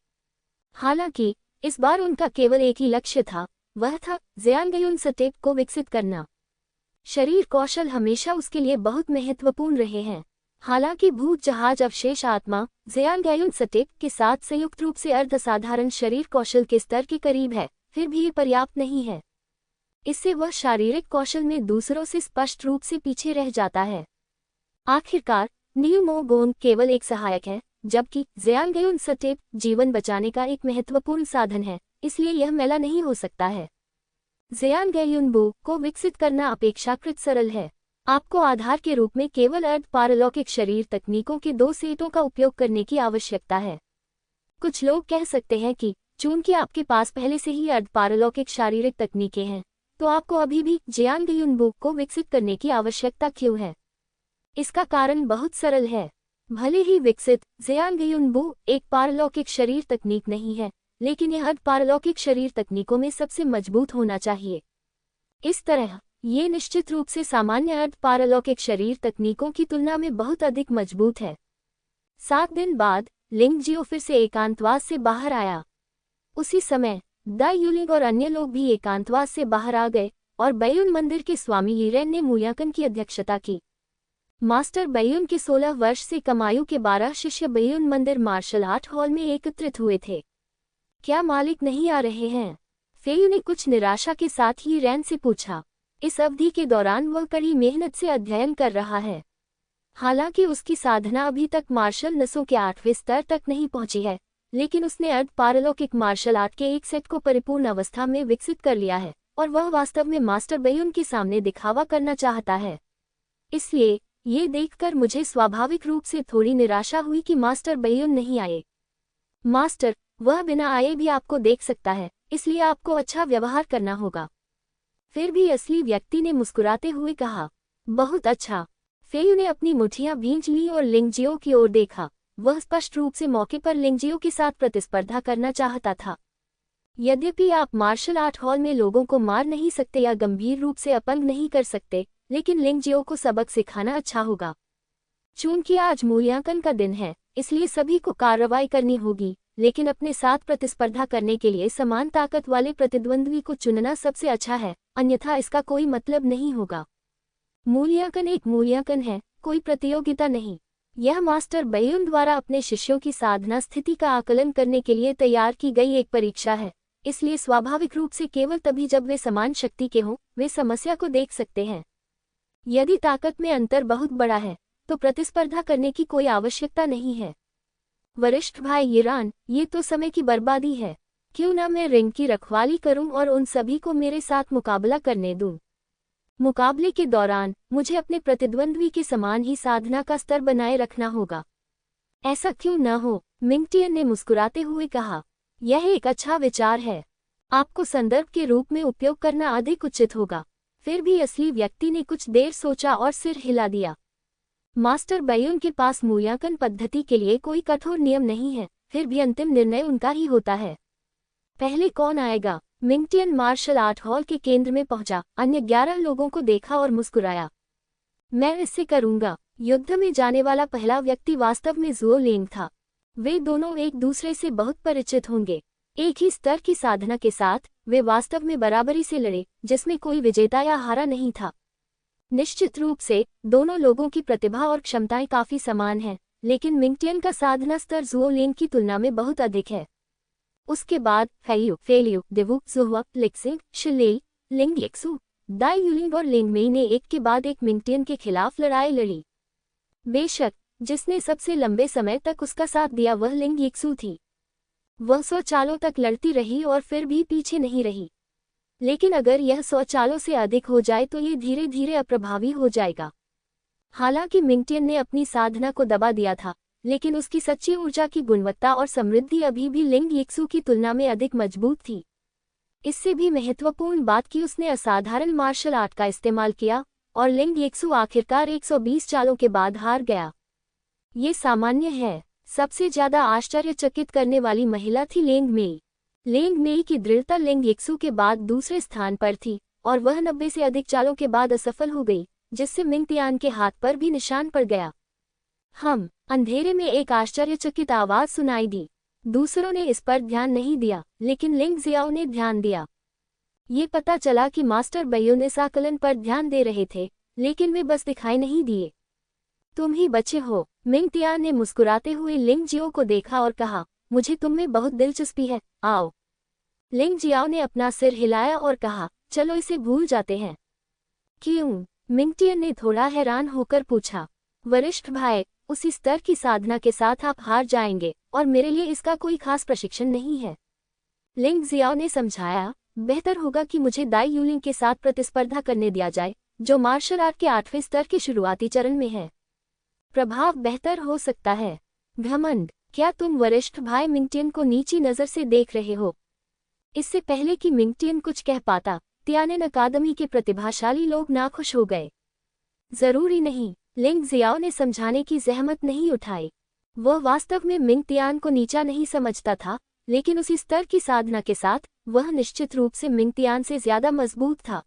हालांकि इस बार उनका केवल एक ही लक्ष्य था, वह था ज़ियांगयुन सटेप को विकसित करना। शरीर कौशल हमेशा उसके लिए बहुत महत्वपूर्ण रहे हैं। हालांकि भूत जहाज अवशेष आत्मा ज़ियांगयुन सटेप के साथ संयुक्त रूप से अर्धसाधारण शरीर कौशल के स्तर के करीब है, फिर भी ये पर्याप्त नहीं है। इससे वह शारीरिक कौशल में दूसरों से स्पष्ट रूप से पीछे रह जाता है। आखिरकार न्यूमो गोंग केवल एक सहायक है, जबकि ज़ियांगयुन सटेप जीवन बचाने का एक महत्वपूर्ण साधन है, इसलिए यह मेला नहीं हो सकता है। ज़ियांगयुन बू को विकसित करना अपेक्षाकृत सरल है। आपको आधार के रूप में केवल अर्ध पारलौकिक शरीर तकनीकों के 2 सेटों का उपयोग करने की आवश्यकता है। कुछ लोग कह सकते हैं कि चूंकि आपके पास पहले से ही अर्ध पारलौकिक शारीरिक तकनीकें हैं, तो आपको अभी भी ज़ियांगयुन बू को विकसित करने की आवश्यकता क्यों है? इसका कारण बहुत सरल है। भले ही विकसित ज़ियांगयुन बू एक पारलौकिक शरीर तकनीक नहीं है, लेकिन यह अर्ध पारलौकिक शरीर तकनीकों में सबसे मजबूत होना चाहिए। इस तरह ये निश्चित रूप से सामान्य अर्ध पारलौकिक शरीर तकनीकों की तुलना में बहुत अधिक मजबूत है। 7 दिन बाद लिंगजियो फिर से एकांतवास से बाहर आया। उसी समय दाई युलिंग और अन्य लोग भी एकांतवास से बाहर आ गए और बैयुन मंदिर के स्वामी यीरेन ने मूल्यांकन की अध्यक्षता की। मास्टर बैयुन के 16 वर्ष से कम आयु के 12 शिष्य बैयुन मंदिर मार्शल आर्ट हॉल में एकत्रित हुए थे। क्या मालिक नहीं आ रहे हैं? फेयू ने कुछ निराशा के साथ यीरेन से पूछा। इस अवधि के दौरान वह कड़ी मेहनत से अध्ययन कर रहा है। हालांकि उसकी साधना अभी तक मार्शल नसों के 8वें स्तर तक नहीं पहुंची है, लेकिन उसने अर्ध पारलौकिक मार्शल आर्ट के एक सेट को परिपूर्ण अवस्था में विकसित कर लिया है और वह वास्तव में मास्टर बैयुन के सामने दिखावा करना चाहता है। इसलिए ये देखकर मुझे स्वाभाविक रूप से थोड़ी निराशा हुई कि मास्टर बैयुन नहीं आए। मास्टर, वह बिना आए भी आपको देख सकता है, इसलिए आपको अच्छा व्यवहार करना होगा। फिर भी असली व्यक्ति ने मुस्कुराते हुए कहा। बहुत अच्छा। फेयू ने अपनी मुठियां भींच ली और लिंगजियो की ओर देखा। वह स्पष्ट रूप से मौके पर लिंगजियो के साथ प्रतिस्पर्धा करना चाहता था। यद्यपि आप मार्शल आर्ट हॉल में लोगों को मार नहीं सकते या गंभीर रूप से अपंग नहीं कर सकते, लेकिन लिंगजियो को सबक सिखाना अच्छा होगा। चूंकि आज मूल्यांकन का दिन है, इसलिए सभी को कार्रवाई करनी होगी। लेकिन अपने साथ प्रतिस्पर्धा करने के लिए समान ताकत वाले प्रतिद्वंद्वी को चुनना सबसे अच्छा है, अन्यथा इसका कोई मतलब नहीं होगा। मूल्यांकन एक मूल्यांकन है, कोई प्रतियोगिता नहीं। यह मास्टर बैयून द्वारा अपने शिष्यों की साधना स्थिति का आकलन करने के लिए तैयार की गई एक परीक्षा है, इसलिए स्वाभाविक रूप से केवल तभी जब वे समान शक्ति के हों, वे समस्या को देख सकते हैं। यदि ताकत में अंतर बहुत बड़ा है, तो प्रतिस्पर्धा करने की कोई आवश्यकता नहीं है। वरिष्ठ भाई यिरान, ये तो समय की बर्बादी है। क्यों ना मैं रिंग की रखवाली करूं और उन सभी को मेरे साथ मुकाबला करने दूं। मुकाबले के दौरान मुझे अपने प्रतिद्वंद्वी के समान ही साधना का स्तर बनाए रखना होगा। ऐसा क्यों न हो, मिंगटियन ने मुस्कुराते हुए कहा। यह एक अच्छा विचार है। आपको संदर्भ के रूप में उपयोग करना अधिक उचित होगा। फिर भी असली व्यक्ति ने कुछ देर सोचा और सिर हिला दिया। मास्टर बैयून के पास मूल्यांकन पद्धति के लिए कोई कठोर नियम नहीं है, फिर भी अंतिम निर्णय उनका ही होता है। पहले कौन आएगा? मिंगटियन मार्शल आर्ट हॉल के केंद्र में पहुंचा, अन्य 11 लोगों को देखा और मुस्कुराया। मैं इससे करूंगा। युद्ध में जाने वाला पहला व्यक्ति वास्तव में ज़ुओ लिंग था। वे दोनों एक दूसरे से बहुत परिचित होंगे। एक ही स्तर की साधना के साथ वे वास्तव में बराबरी से लड़े, जिसमें कोई विजेता या हारा नहीं था। निश्चित रूप से दोनों लोगों की प्रतिभा और क्षमताएं काफी समान हैं, लेकिन मिंगटियन का साधना स्तर ज़ुओ लिंग की तुलना में बहुत अधिक है। उसके बाद फेलियू, देवू, ज़ुहुआ, लिक्सिंग, शिलेई, लिंग यक्सू, दाई यूलिंग और लिंग मेई ने एक के बाद एक मिंगटियन के खिलाफ लड़ाई लड़ी। बेशक जिसने सबसे लंबे समय तक उसका साथ दिया वह लिंग यक्सू थी। वह 100 चालों तक लड़ती रही और फिर भी पीछे नहीं रही। लेकिन अगर यह 100 चालों से अधिक हो जाए तो ये धीरे धीरे अप्रभावी हो जाएगा। हालांकि मिंगटियन ने अपनी साधना को दबा दिया था, लेकिन उसकी सच्ची ऊर्जा की गुणवत्ता और समृद्धि अभी भी लिंग यक्सू की तुलना में अधिक मजबूत थी। इससे भी महत्वपूर्ण बात कि उसने असाधारण मार्शल आर्ट का इस्तेमाल किया और लिंग यक्सू आखिरकार 120 चालों के बाद हार गया। ये सामान्य है। सबसे ज्यादा आश्चर्यचकित करने वाली महिला थी लिंग मेई। लिंग मेई की दृढ़ता लिंग यक्सू के बाद दूसरे स्थान पर थी और वह 90 से अधिक चालों के बाद असफल हो गई, जिससे मिंगटियान के हाथ पर भी निशान पड़ गया। अंधेरे में एक आश्चर्यचकित आवाज सुनाई दी। दूसरों ने इस पर ध्यान नहीं दिया, लेकिन लिंग जियाओ ने ध्यान दिया। ये पता चला कि मास्टर बैयून इस आकलन पर ध्यान दे रहे थे, लेकिन वे बस दिखाई नहीं दिए। तुम ही बचे हो। मिंगटियान ने मुस्कुराते हुए लिंग जियो को देखा और कहा, मुझे तुम में बहुत दिलचस्पी है, आओ। लिंग जियाओ ने अपना सिर हिलाया और कहा, चलो इसे भूल जाते हैं। क्यों? मिंगटियन ने थोड़ा हैरान होकर पूछा। वरिष्ठ भाई, उसी स्तर की साधना के साथ आप हार जाएंगे और मेरे लिए इसका कोई खास प्रशिक्षण नहीं है। लिंग जियाओ ने समझाया, बेहतर होगा कि मुझे दाई यूलिंग के साथ प्रतिस्पर्धा करने दिया जाए, जो मार्शल आर्ट के 8वें स्तर के शुरुआती चरण में है। प्रभाव बेहतर हो सकता है। घमंड, क्या तुम वरिष्ठ भाई मिंगटियन को नीची नजर से देख रहे हो? इससे पहले कि मिंगटियन कुछ कह पाता, तियानेन अकादमी के प्रतिभाशाली लोग नाखुश हो गए। जरूरी नहीं, लिंग जियाओ ने समझाने की जहमत नहीं उठाई। वह वास्तव में मिंगटियान को नीचा नहीं समझता था, लेकिन उसी स्तर की साधना के साथ वह निश्चित रूप से मिंगटियान से ज्यादा मजबूत था।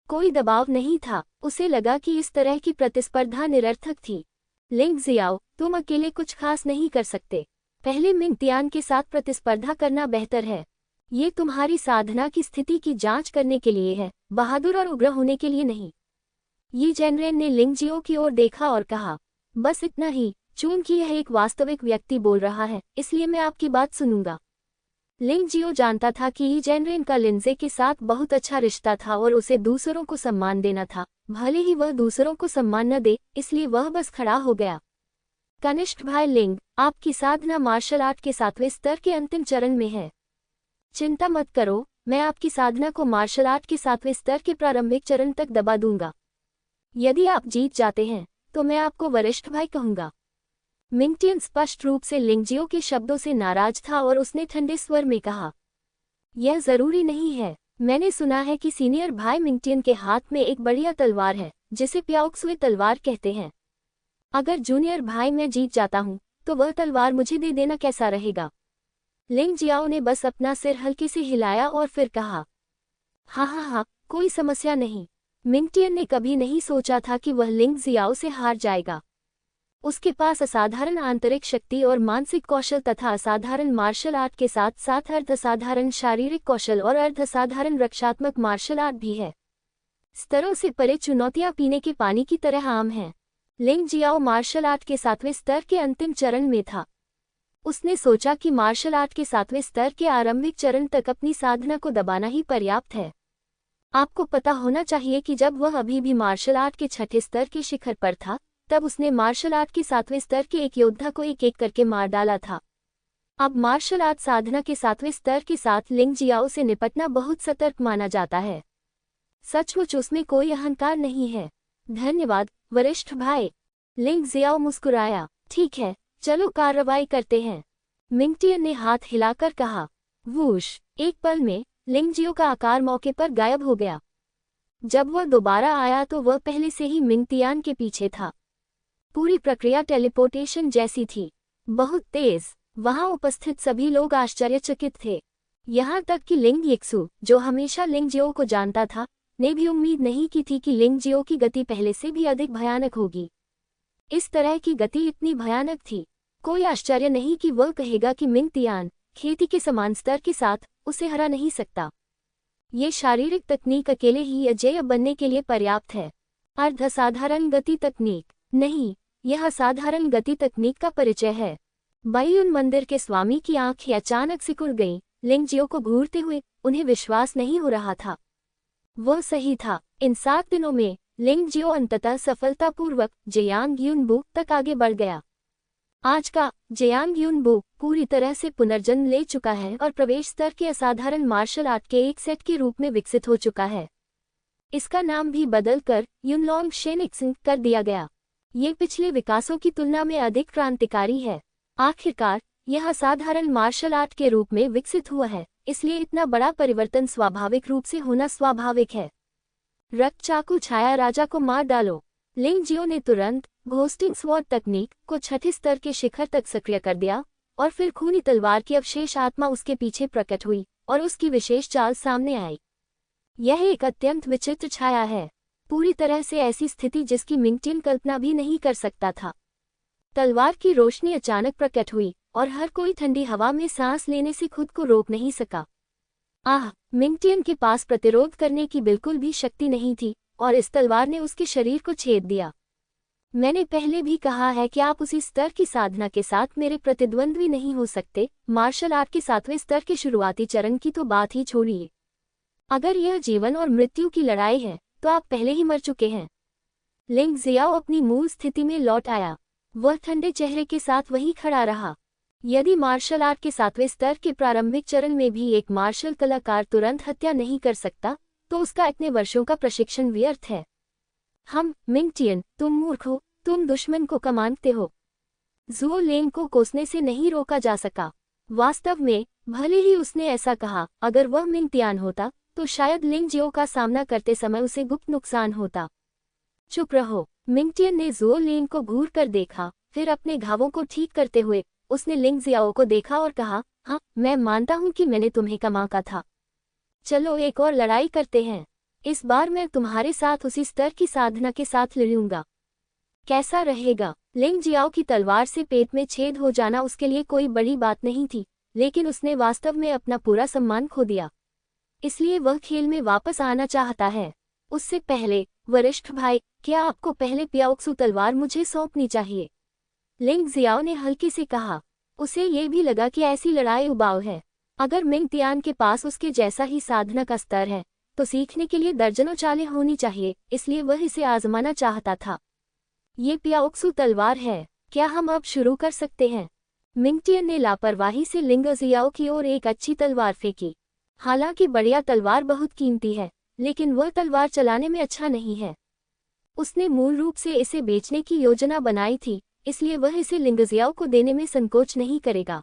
कोई दबाव नहीं था, उसे लगा कि इस तरह की प्रतिस्पर्धा निरर्थक थी। लिंग जियाओ, तुम अकेले कुछ खास नहीं कर सकते। पहले मिंगटियान के साथ प्रतिस्पर्धा करना बेहतर है। ये तुम्हारी साधना की स्थिति की जांच करने के लिए है, बहादुर और उग्र होने के लिए नहीं। यी जेनरेन ने लिंग जियो की ओर देखा और कहा, बस इतना ही, चूंकि यह एक वास्तविक व्यक्ति बोल रहा है, इसलिए मैं आपकी बात सुनूंगा। लिंग जियो जानता था कि यी जेनरेन का लिंजे के साथ बहुत अच्छा रिश्ता था और उसे दूसरों को सम्मान देना था, भले ही वह दूसरों को सम्मान न दे, इसलिए वह बस खड़ा हो गया। कनिष्ठ भाई लिंग, आपकी साधना मार्शल आर्ट के 7वें स्तर के अंतिम चरण में है। चिंता मत करो, मैं आपकी साधना को मार्शल आर्ट के 7वें स्तर के प्रारंभिक चरण तक दबा दूंगा। यदि आप जीत जाते हैं, तो मैं आपको वरिष्ठ भाई कहूंगा। मिंगटियन स्पष्ट रूप से लिंग जियो के शब्दों से नाराज था और उसने ठंडे स्वर में कहा, यह जरूरी नहीं है। मैंने सुना है कि सीनियर भाई मिंगटियन के हाथ में एक बढ़िया तलवार है, जिसे प्याओक्सुए तलवार कहते हैं। अगर जूनियर भाई मैं जीत जाता हूँ, तो वह तलवार मुझे दे देना कैसा रहेगा? लिंग जियाओ ने बस अपना सिर हल्के से हिलाया और फिर कहा, हाँ, कोई समस्या नहीं। मिंगटियन ने कभी नहीं सोचा था कि वह लिंग जियाओ से हार जाएगा। उसके पास असाधारण आंतरिक शक्ति और मानसिक कौशल तथा असाधारण मार्शल आर्ट के साथ साथ अर्धसाधारण शारीरिक कौशल और अर्धसाधारण रक्षात्मक मार्शल आर्ट भी है। स्तरों से परे चुनौतियां पीने के पानी की तरह आम हैं। लिंग जियाओ मार्शल आर्ट के 7वें स्तर के अंतिम चरण में था। उसने सोचा कि मार्शल आर्ट के 7वें स्तर के आरंभिक चरण तक अपनी साधना को दबाना ही पर्याप्त है। आपको पता होना चाहिए कि जब वह अभी भी मार्शल आर्ट के 6ठे स्तर के शिखर पर था, तब उसने मार्शल आर्ट के 7वें स्तर के एक योद्धा को एक एक करके मार डाला था। अब मार्शल आर्ट साधना के 7वें स्तर के साथ लिंग जियाओ से निपटना बहुत सतर्क माना जाता है। सचमुच उसमें कोई अहंकार नहीं है। धन्यवाद वरिष्ठ भाई। लिंग जियाओ मुस्कुराया। ठीक है, चलो कार्रवाई करते हैं, मिंगटियन ने हाथ हिलाकर कहा। वूश, एक पल में लिंग जियो का आकार मौके पर गायब हो गया। जब वह दोबारा आया तो वह पहले से ही मिंगटियान के पीछे था। पूरी प्रक्रिया टेलीपोर्टेशन जैसी थी, बहुत तेज। वहां उपस्थित सभी लोग आश्चर्यचकित थे, यहाँ तक कि लिंग यिक्सु, जो हमेशा लिंग जियो को जानता था, ने भी उम्मीद नहीं की थी कि लिंग जियो की गति पहले से भी अधिक भयानक होगी। इस तरह की गति इतनी भयानक थी, कोई आश्चर्य नहीं कि वह कहेगा कि मिंगटियान खेती के समान स्तर के साथ उसे हरा नहीं सकता। ये शारीरिक तकनीक अकेले ही अजेय बनने के लिए पर्याप्त है। अर्धसाधारण गति तकनीक नहीं, यह असाधारण गति तकनीक का परिचय है। बायुन मंदिर के स्वामी की आंखें अचानक सिकुड़ गईं। लिंग जियो को घूरते हुए उन्हें विश्वास नहीं हो रहा था। वह सही था। इन 7 दिनों में लिंग जियो अंततः सफलतापूर्वक जेयांग यूनबू तक आगे बढ़ गया। आज का जेयांग यूनबू पूरी तरह से पुनर्जन्म ले चुका है और प्रवेश स्तर के असाधारण मार्शल आर्ट के एक सेट के रूप में विकसित हो चुका है। इसका नाम भी बदलकर युनलोंग शेनिक्सिंग कर दिया गया। ये पिछले विकासों की तुलना में अधिक क्रांतिकारी है। आखिरकार यह असाधारण मार्शल आर्ट के रूप में विकसित हुआ है, इसलिए इतना बड़ा परिवर्तन स्वाभाविक रूप से होना स्वाभाविक है। रक्त चाकू छाया राजा को मार डालो। लिंग जियो ने तुरंत घोस्टिंग स्वॉर्ड तकनीक को 6ठे स्तर के शिखर तक सक्रिय कर दिया और फिर खूनी तलवार की अवशेष आत्मा उसके पीछे प्रकट हुई और उसकी विशेष चाल सामने आई। यह एक अत्यंत विचित्र छाया है, पूरी तरह से ऐसी स्थिति जिसकी मिंगटियन कल्पना भी नहीं कर सकता था। तलवार की रोशनी अचानक प्रकट हुई और हर कोई ठंडी हवा में सांस लेने से खुद को रोक नहीं सका। मिंगटियन के पास प्रतिरोध करने की बिल्कुल भी शक्ति नहीं थी और इस तलवार ने उसके शरीर को छेद दिया। मैंने पहले भी कहा है कि आप उसी स्तर की साधना के साथ मेरे प्रतिद्वंद्वी नहीं हो सकते। मार्शल आर्ट के 7वें स्तर के शुरुआती चरण की तो बात ही छोड़िए। अगर यह जीवन और मृत्यु की लड़ाई है तो आप पहले ही मर चुके हैं। लिंग जियाओ अपनी मूल स्थिति में लौट आया। वह ठंडे चेहरे के साथ वहीं खड़ा रहा। यदि मार्शल आर्ट के 7वें स्तर के प्रारंभिक चरण में भी एक मार्शल कलाकार तुरंत हत्या नहीं कर सकता, तो उसका इतने वर्षों का प्रशिक्षण व्यर्थ है। मिंगटियन, तुम मूर्ख हो, तुम दुश्मन को कमानते हो। ज़ुओ लेंग को कोसने से नहीं रोका जा सका। वास्तव में भले ही उसने ऐसा कहा, अगर वह मिंगटियान होता तो शायद लिंग जियो का सामना करते समय उसे गुप्त नुकसान होता। चुप रहो। मिंगटियन ने ज़ुओ लेंग को घूर कर देखा, फिर अपने घावों को ठीक करते हुए उसने लिंग जियाओ को देखा और कहा, हाँ, मैं मानता हूँ कि मैंने तुम्हें कमाका था। चलो एक और लड़ाई करते हैं। इस बार मैं तुम्हारे साथ उसी स्तर की साधना के साथ लड़ूंगा। कैसा रहेगा? लिंग जियाओ की तलवार से पेट में छेद हो जाना उसके लिए कोई बड़ी बात नहीं थी, लेकिन उसने वास्तव में अपना पूरा सम्मान खो दिया, इसलिए वह खेल में वापस आना चाहता है। उससे पहले, वरिष्ठ भाई, क्या आपको पहले पियाओक्सु तलवार मुझे सौंपनी चाहिए? लिंग जियाओ ने हल्के से कहा। उसे ये भी लगा कि ऐसी लड़ाई उबाऊ है। अगर मिंगटियान के पास उसके जैसा ही साधना का स्तर है, तो सीखने के लिए दर्जनों चालें होनी चाहिए, इसलिए वह इसे आजमाना चाहता था। ये पियाओक्सु तलवार है, क्या हम अब शुरू कर सकते हैं? मिंगटियन ने लापरवाही से लिंग जियाओ की ओर एक अच्छी तलवार फेंकी। हालांकि बढ़िया तलवार बहुत कीमती है, लेकिन वह तलवार चलाने में अच्छा नहीं है। उसने मूल रूप से इसे बेचने की योजना बनाई थी, इसलिए वह इसे लिंग जियाओ को देने में संकोच नहीं करेगा।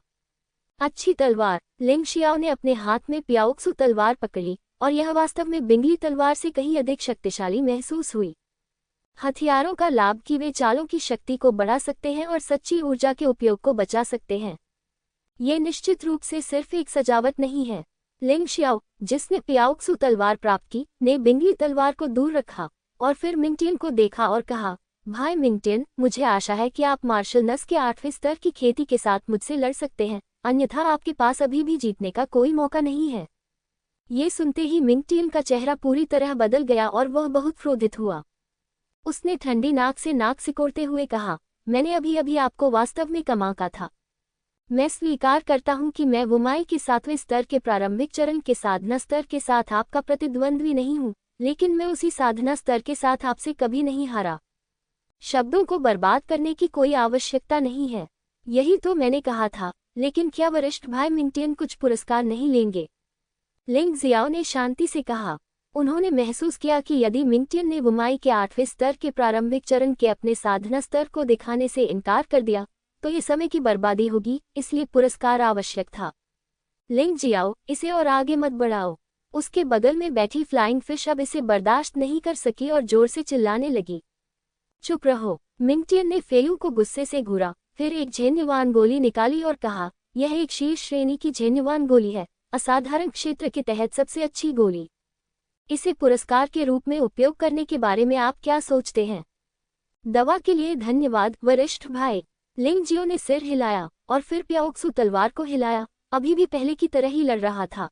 अच्छी तलवार। लिंग शियाओ ने अपने हाथ में पियाओक्सु तलवार पकड़ी और यह वास्तव में बिंगली तलवार से कहीं अधिक शक्तिशाली महसूस हुई। हथियारों का लाभ कि वे चालों की शक्ति को बढ़ा सकते हैं और सच्ची ऊर्जा के उपयोग को बचा सकते हैं। ये निश्चित रूप से सिर्फ एक सजावट नहीं है। लिंग शियाओ, जिसने पियाओक्सु तलवार प्राप्त की, ने बिंगली तलवार को दूर रखा और फिर मिंगटियन को देखा और कहा, भाई मिंगटियन, मुझे आशा है कि आप मार्शल नस के 8वें स्तर की खेती के साथ मुझसे लड़ सकते हैं, अन्यथा आपके पास अभी भी जीतने का कोई मौका नहीं है। ये सुनते ही मिंगटियन का चेहरा पूरी तरह बदल गया और वह बहुत क्रोधित हुआ। उसने ठंडी नाक से नाक सिकोड़ते हुए कहा, मैंने अभी अभी आपको वास्तव में कमा का था। मैं स्वीकार करता हूं कि मैं वुमाई के 7वें स्तर के प्रारंभिक चरण के साधना स्तर के साथ आपका प्रतिद्वंद्वी नहीं हूं, लेकिन मैं उसी साधना स्तर के साथ आपसे कभी नहीं हारा। शब्दों को बर्बाद करने की कोई आवश्यकता नहीं है। यही तो मैंने कहा था, लेकिन क्या वरिष्ठ भाई मिंगटियन कुछ पुरस्कार नहीं लेंगे? लिंग जियाओ ने शांति से कहा। उन्होंने महसूस किया कि यदि मिंगटियन ने वुमाई के 8वें स्तर के प्रारंभिक चरण के अपने साधना स्तर को दिखाने से इनकार कर दिया तो ये समय की बर्बादी होगी, इसलिए पुरस्कार आवश्यक था। लिंग जियाओ, इसे और आगे मत बढ़ाओ। उसके बगल में बैठी फ्लाइंग फिश अब इसे बर्दाश्त नहीं कर सकी और जोर से चिल्लाने लगी। चुप रहो। मिंगटियन ने फेयू को गुस्से से घूरा, फिर एक झेन्युवान गोली निकाली और कहा, यह एक शीर्ष श्रेणी की झेन्युवान गोली है, असाधारण क्षेत्र के तहत सबसे अच्छी गोली। इसे पुरस्कार के रूप में उपयोग करने के बारे में आप क्या सोचते हैं? दवा के लिए धन्यवाद वरिष्ठ भाई। लिंग जियो ने सिर हिलाया और फिर प्याओक्सू तलवार को हिलाया, अभी भी पहले की तरह ही लड़ रहा था।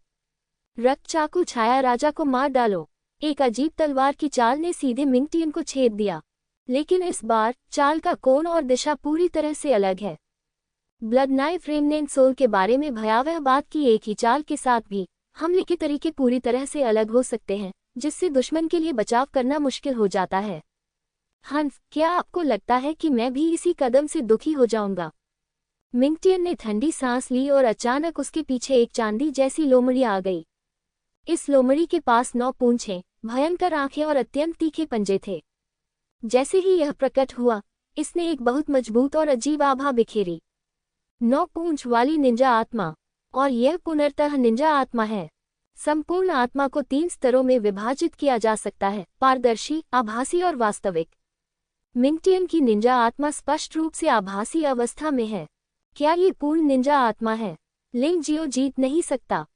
रक्त चाकू छाया, राजा को मार डालो। एक अजीब तलवार की चाल ने सीधे मिंगटियन को छेद दिया, लेकिन इस बार चाल का कोण और दिशा पूरी तरह से अलग है। ब्लड नाइफ रेमनेंट सोल के बारे में भयावह बात की एक ही चाल के साथ भी हमले के तरीके पूरी तरह से अलग हो सकते हैं, जिससे दुश्मन के लिए बचाव करना मुश्किल हो जाता है। हंस, क्या आपको लगता है कि मैं भी इसी कदम से दुखी हो जाऊंगा? मिंगटियन ने ठंडी सांस ली और अचानक उसके पीछे एक चांदी जैसी लोमड़ी आ गई। इस लोमड़ी के पास 9 पूंछें, भयंकर आंखें और अत्यंत तीखे पंजे थे। जैसे ही यह प्रकट हुआ, इसने एक बहुत मजबूत और अजीब आभा बिखेरी। 9 पूंछ वाली निंजा आत्मा, और यह पुनर्तः निंजा आत्मा है। संपूर्ण आत्मा को 3 स्तरों में विभाजित किया जा सकता है, पारदर्शी, आभासी और वास्तविक। मिंगटियन की निंजा आत्मा स्पष्ट रूप से आभासी अवस्था में है। क्या ये पूर्ण निंजा आत्मा है? लिंग जियो जीत नहीं सकता।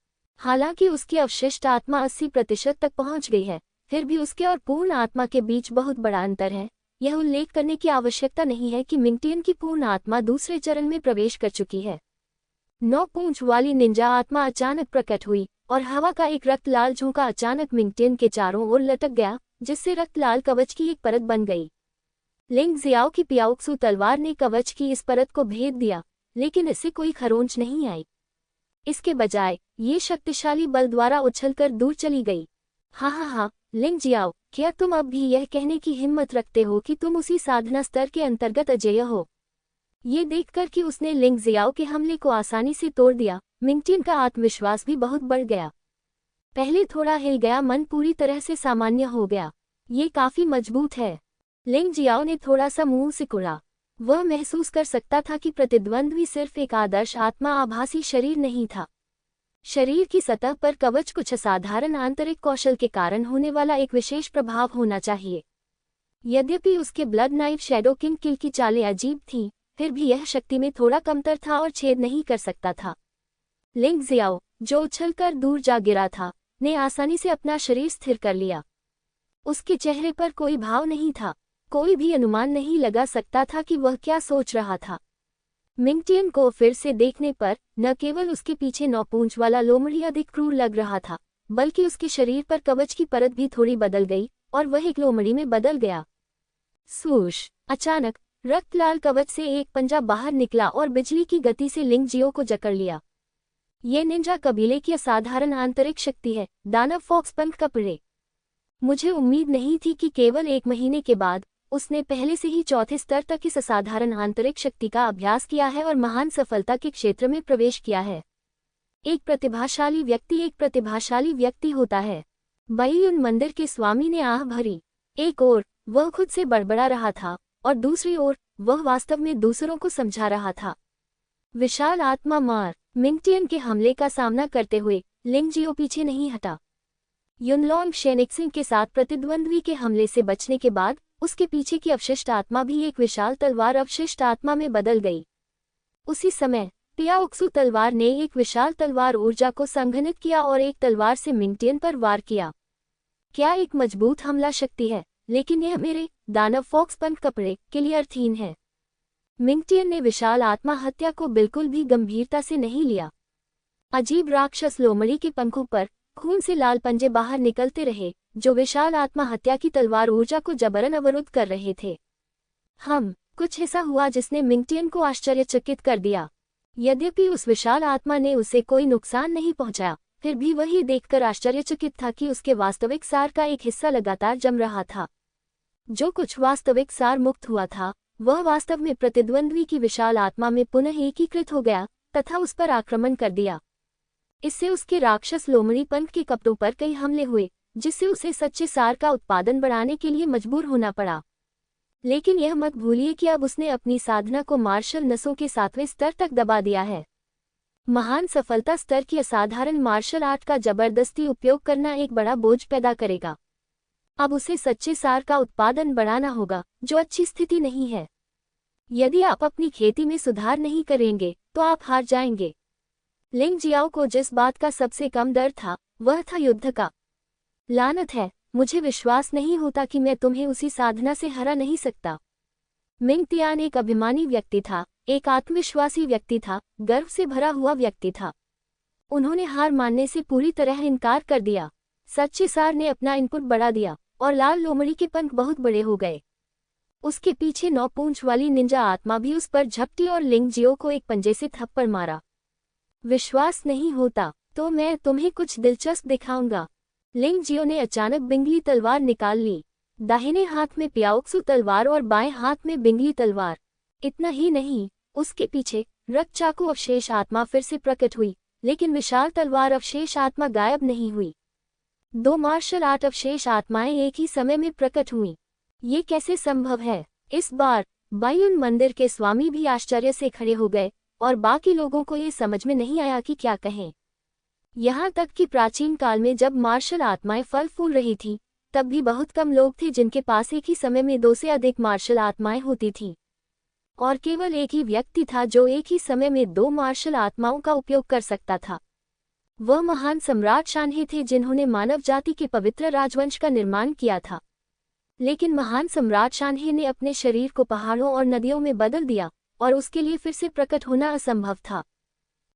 हालांकि उसकी अवशिष्ट आत्मा 80% तक पहुंच गई है, फिर भी उसके और पूर्ण आत्मा के बीच बहुत बड़ा अंतर है। यह उल्लेख करने की आवश्यकता नहीं है कि मिंगटियन की पूर्ण आत्मा दूसरे चरण में प्रवेश कर चुकी है। 9 पूंछ वाली निंजा आत्मा अचानक प्रकट हुई और हवा का एक रक्त लाल झोंका अचानक मिंगटियन के चारों ओर लटक गया, जिससे रक्त लाल कवच की एक परत बन गई। लिंग जियाओ की प्याओक्सू तलवार ने कवच की इस परत को भेद दिया, लेकिन इससे कोई खरोंच नहीं आई। इसके बजाय ये शक्तिशाली बल द्वारा उछलकर दूर चली गई। हाँ, लिंग जियाओ, क्या तुम अब भी यह कहने की हिम्मत रखते हो कि तुम उसी साधना स्तर के अंतर्गत अजेय हो? ये देखकर कि उसने लिंग जियाओ के हमले को आसानी से तोड़ दिया, मिंगटियन का आत्मविश्वास भी बहुत बढ़ गया। पहले थोड़ा हिल गया मन पूरी तरह से सामान्य हो गया। ये काफी मजबूत है। लिंग जियाओ ने थोड़ा सा मुंह सिकुड़ा। वह महसूस कर सकता था कि प्रतिद्वंद्वी सिर्फ एक आदर्श आत्मा आभासी शरीर नहीं था। शरीर की सतह पर कवच कुछ असाधारण आंतरिक कौशल के कारण होने वाला एक विशेष प्रभाव होना चाहिए। यद्यपि उसके ब्लड नाइफ शैडो किंग किल की चालें अजीब थीं, फिर भी यह शक्ति में थोड़ा कमतर था और छेद नहीं कर सकता था। लिंग जियाओ, जो उछलकर दूर जा गिरा था, ने आसानी से अपना शरीर स्थिर कर लिया। उसके चेहरे पर कोई भाव नहीं था। कोई भी अनुमान नहीं लगा सकता था कि वह क्या सोच रहा था। मिंगटियन को फिर से देखने पर न केवल उसके पीछे 9 पूंछ वाला लोमड़ी अधिक क्रूर लग रहा था, बल्कि उसके शरीर पर कवच की परत भी थोड़ी बदल गई और वह एक लोमड़ी में बदल गया। स्वूश! अचानक रक्त लाल कवच से एक पंजा बाहर निकला और बिजली की गति से लिंग जियो को जकड़ लिया। ये निंजा कबीले की असाधारण आंतरिक शक्ति है, दानव फॉक्स पंख कपड़े। मुझे उम्मीद नहीं थी कि केवल 1 महीने के बाद उसने पहले से ही 4थे स्तर तक इस असाधारण आंतरिक शक्ति का अभ्यास किया है और महान सफलता के क्षेत्र में प्रवेश किया है। एक प्रतिभाशाली व्यक्ति होता है। बैयुन मंदिर के स्वामी ने आह भरी। एक ओर वह खुद से बड़बड़ा रहा था और दूसरी ओर वह वास्तव में दूसरों को समझा रहा था। विशाल आत्मा मार। मिंगटियन के हमले का सामना करते हुए लिंग जियो पीछे नहीं हटा। युनलोंग शेनिक्सिंग के साथ प्रतिद्वंद्वी के हमले से बचने के बाद उसके पीछे की अवशिष्ट आत्मा भी एक विशाल तलवार अवशिष्ट आत्मा में बदल गई। उसी समय प्याओक्सू तलवार ने एक विशाल तलवार ऊर्जा को संघनित किया और एक तलवार से मिंगटियन पर वार किया। क्या एक मजबूत हमला शक्ति है, लेकिन यह मेरे दानव फॉक्स पंख कपड़े के लिए अर्थहीन है। मिंगटियन ने विशाल आत्मा हत्या को बिल्कुल भी गंभीरता से नहीं लिया। अजीब राक्षस लोमड़ी के पंखों पर खून से लाल पंजे बाहर निकलते रहे, जो विशाल आत्मा हत्या की तलवार ऊर्जा को जबरन अवरुद्ध कर रहे थे। कुछ ऐसा हुआ जिसने मिंगटियन को आश्चर्यचकित कर दिया। यद्यपि उस विशाल आत्मा ने उसे कोई नुकसान नहीं पहुंचाया, फिर भी वही देखकर आश्चर्यचकित था कि उसके वास्तविक सार का एक हिस्सा लगातार जम रहा था। जो कुछ वास्तविक सार मुक्त हुआ था, वह वास्तव में प्रतिद्वंद्वी की विशाल आत्मा में पुनः एकीकृत हो गया तथा उस पर आक्रमण कर दिया। इससे उसके राक्षस लोमड़ी पंख के कपड़ों पर कई हमले हुए, जिससे उसे सच्चे सार का उत्पादन बढ़ाने के लिए मजबूर होना पड़ा। लेकिन यह मत भूलिए कि अब उसने अपनी साधना को मार्शल नसों के 7वें स्तर तक दबा दिया है। महान सफलता स्तर की असाधारण मार्शल आर्ट का जबरदस्ती उपयोग करना एक बड़ा बोझ पैदा करेगा। अब उसे सच्चे सार का उत्पादन बढ़ाना होगा, जो अच्छी स्थिति नहीं है। यदि आप अपनी खेती में सुधार नहीं करेंगे तो आप हार जाएंगे। लिंग जियाओ को जिस बात का सबसे कम डर था, वह था युद्ध का। लानत है, मुझे विश्वास नहीं होता कि मैं तुम्हें उसी साधना से हरा नहीं सकता। मिंगटियान एक अभिमानी व्यक्ति था, एक आत्मविश्वासी व्यक्ति था, गर्व से भरा हुआ व्यक्ति था। उन्होंने हार मानने से पूरी तरह इनकार कर दिया। सच्चे सार ने अपना इनपुट बढ़ा दिया और लाल लोमड़ी के पंख बहुत बड़े हो गए। उसके पीछे 9 पूंछ वाली निंजा आत्मा भी उस पर झपटी और लिंग जियो को एक पंजे से थप्पड़ मारा। विश्वास नहीं होता तो मैं तुम्हें कुछ दिलचस्प दिखाऊंगा। लिंग जियो ने अचानक बिंगली तलवार निकाल ली। दाहिने हाथ में प्याओक्सु तलवार और बाएं हाथ में बिंगली तलवार। इतना ही नहीं, उसके पीछे रक्त चाकू अवशेष आत्मा फिर से प्रकट हुई, लेकिन विशाल तलवार अवशेष आत्मा गायब नहीं हुई। 2 मार्शल आर्ट अवशेष आत्माएं एक ही समय में प्रकट हुईं। ये कैसे संभव है? इस बार बायुन मंदिर के स्वामी भी आश्चर्य से खड़े हो गए और बाकी लोगों को ये समझ में नहीं आया कि क्या कहें। यहाँ तक कि प्राचीन काल में जब मार्शल आत्माएं फल फूल रही थीं, तब भी बहुत कम लोग थे जिनके पास एक ही समय में 2 से अधिक मार्शल आत्माएं होती थीं। और केवल एक ही व्यक्ति था जो एक ही समय में 2 मार्शल आत्माओं का उपयोग कर सकता था। वह महान सम्राट शानहे थे जिन्होंने मानव जाति के पवित्र राजवंश का निर्माण किया था। लेकिन महान सम्राट शानहे ने अपने शरीर को पहाड़ों और नदियों में बदल दिया और उसके लिए फिर से प्रकट होना असंभव था।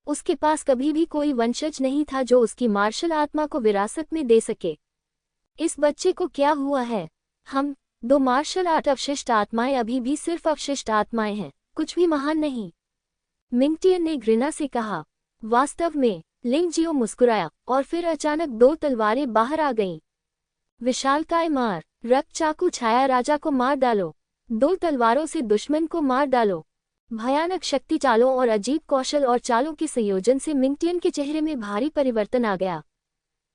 उसके पास कभी भी कोई वंशज नहीं था जो उसकी मार्शल आत्मा को विरासत में दे सके। इस बच्चे को क्या हुआ है? 2 मार्शल आर्ट अवशिष्ट आत्माएं अभी भी सिर्फ अवशिष्ट आत्माएं हैं, कुछ भी महान नहीं। मिंगटियन ने घृणा से कहा। वास्तव में? लिंग जियो मुस्कुराया और फिर अचानक 2 तलवारें बाहर आ गईं। विशालकाय मार, रक्त चाकू छाया राजा को मार डालो। 2 तलवारों से दुश्मन को मार डालो। भयानक शक्ति चालों और अजीब कौशल और चालों के संयोजन से मिंगटियन के चेहरे में भारी परिवर्तन आ गया।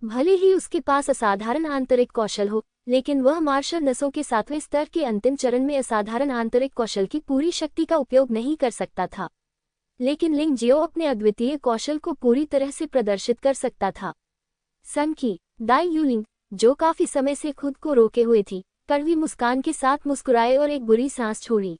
भले ही उसके पास असाधारण आंतरिक कौशल हो, लेकिन वह मार्शल नसों के 7वें स्तर के अंतिम चरण में असाधारण आंतरिक कौशल की पूरी शक्ति का उपयोग नहीं कर सकता था। लेकिन लिंग जियो अपने अद्वितीय कौशल को पूरी तरह से प्रदर्शित कर सकता था। सन की दाई यूलिंग, जो काफी समय से खुद को रोके हुए थी, कड़वी मुस्कान के साथ मुस्कुराए और एक बुरी सांस छोड़ी।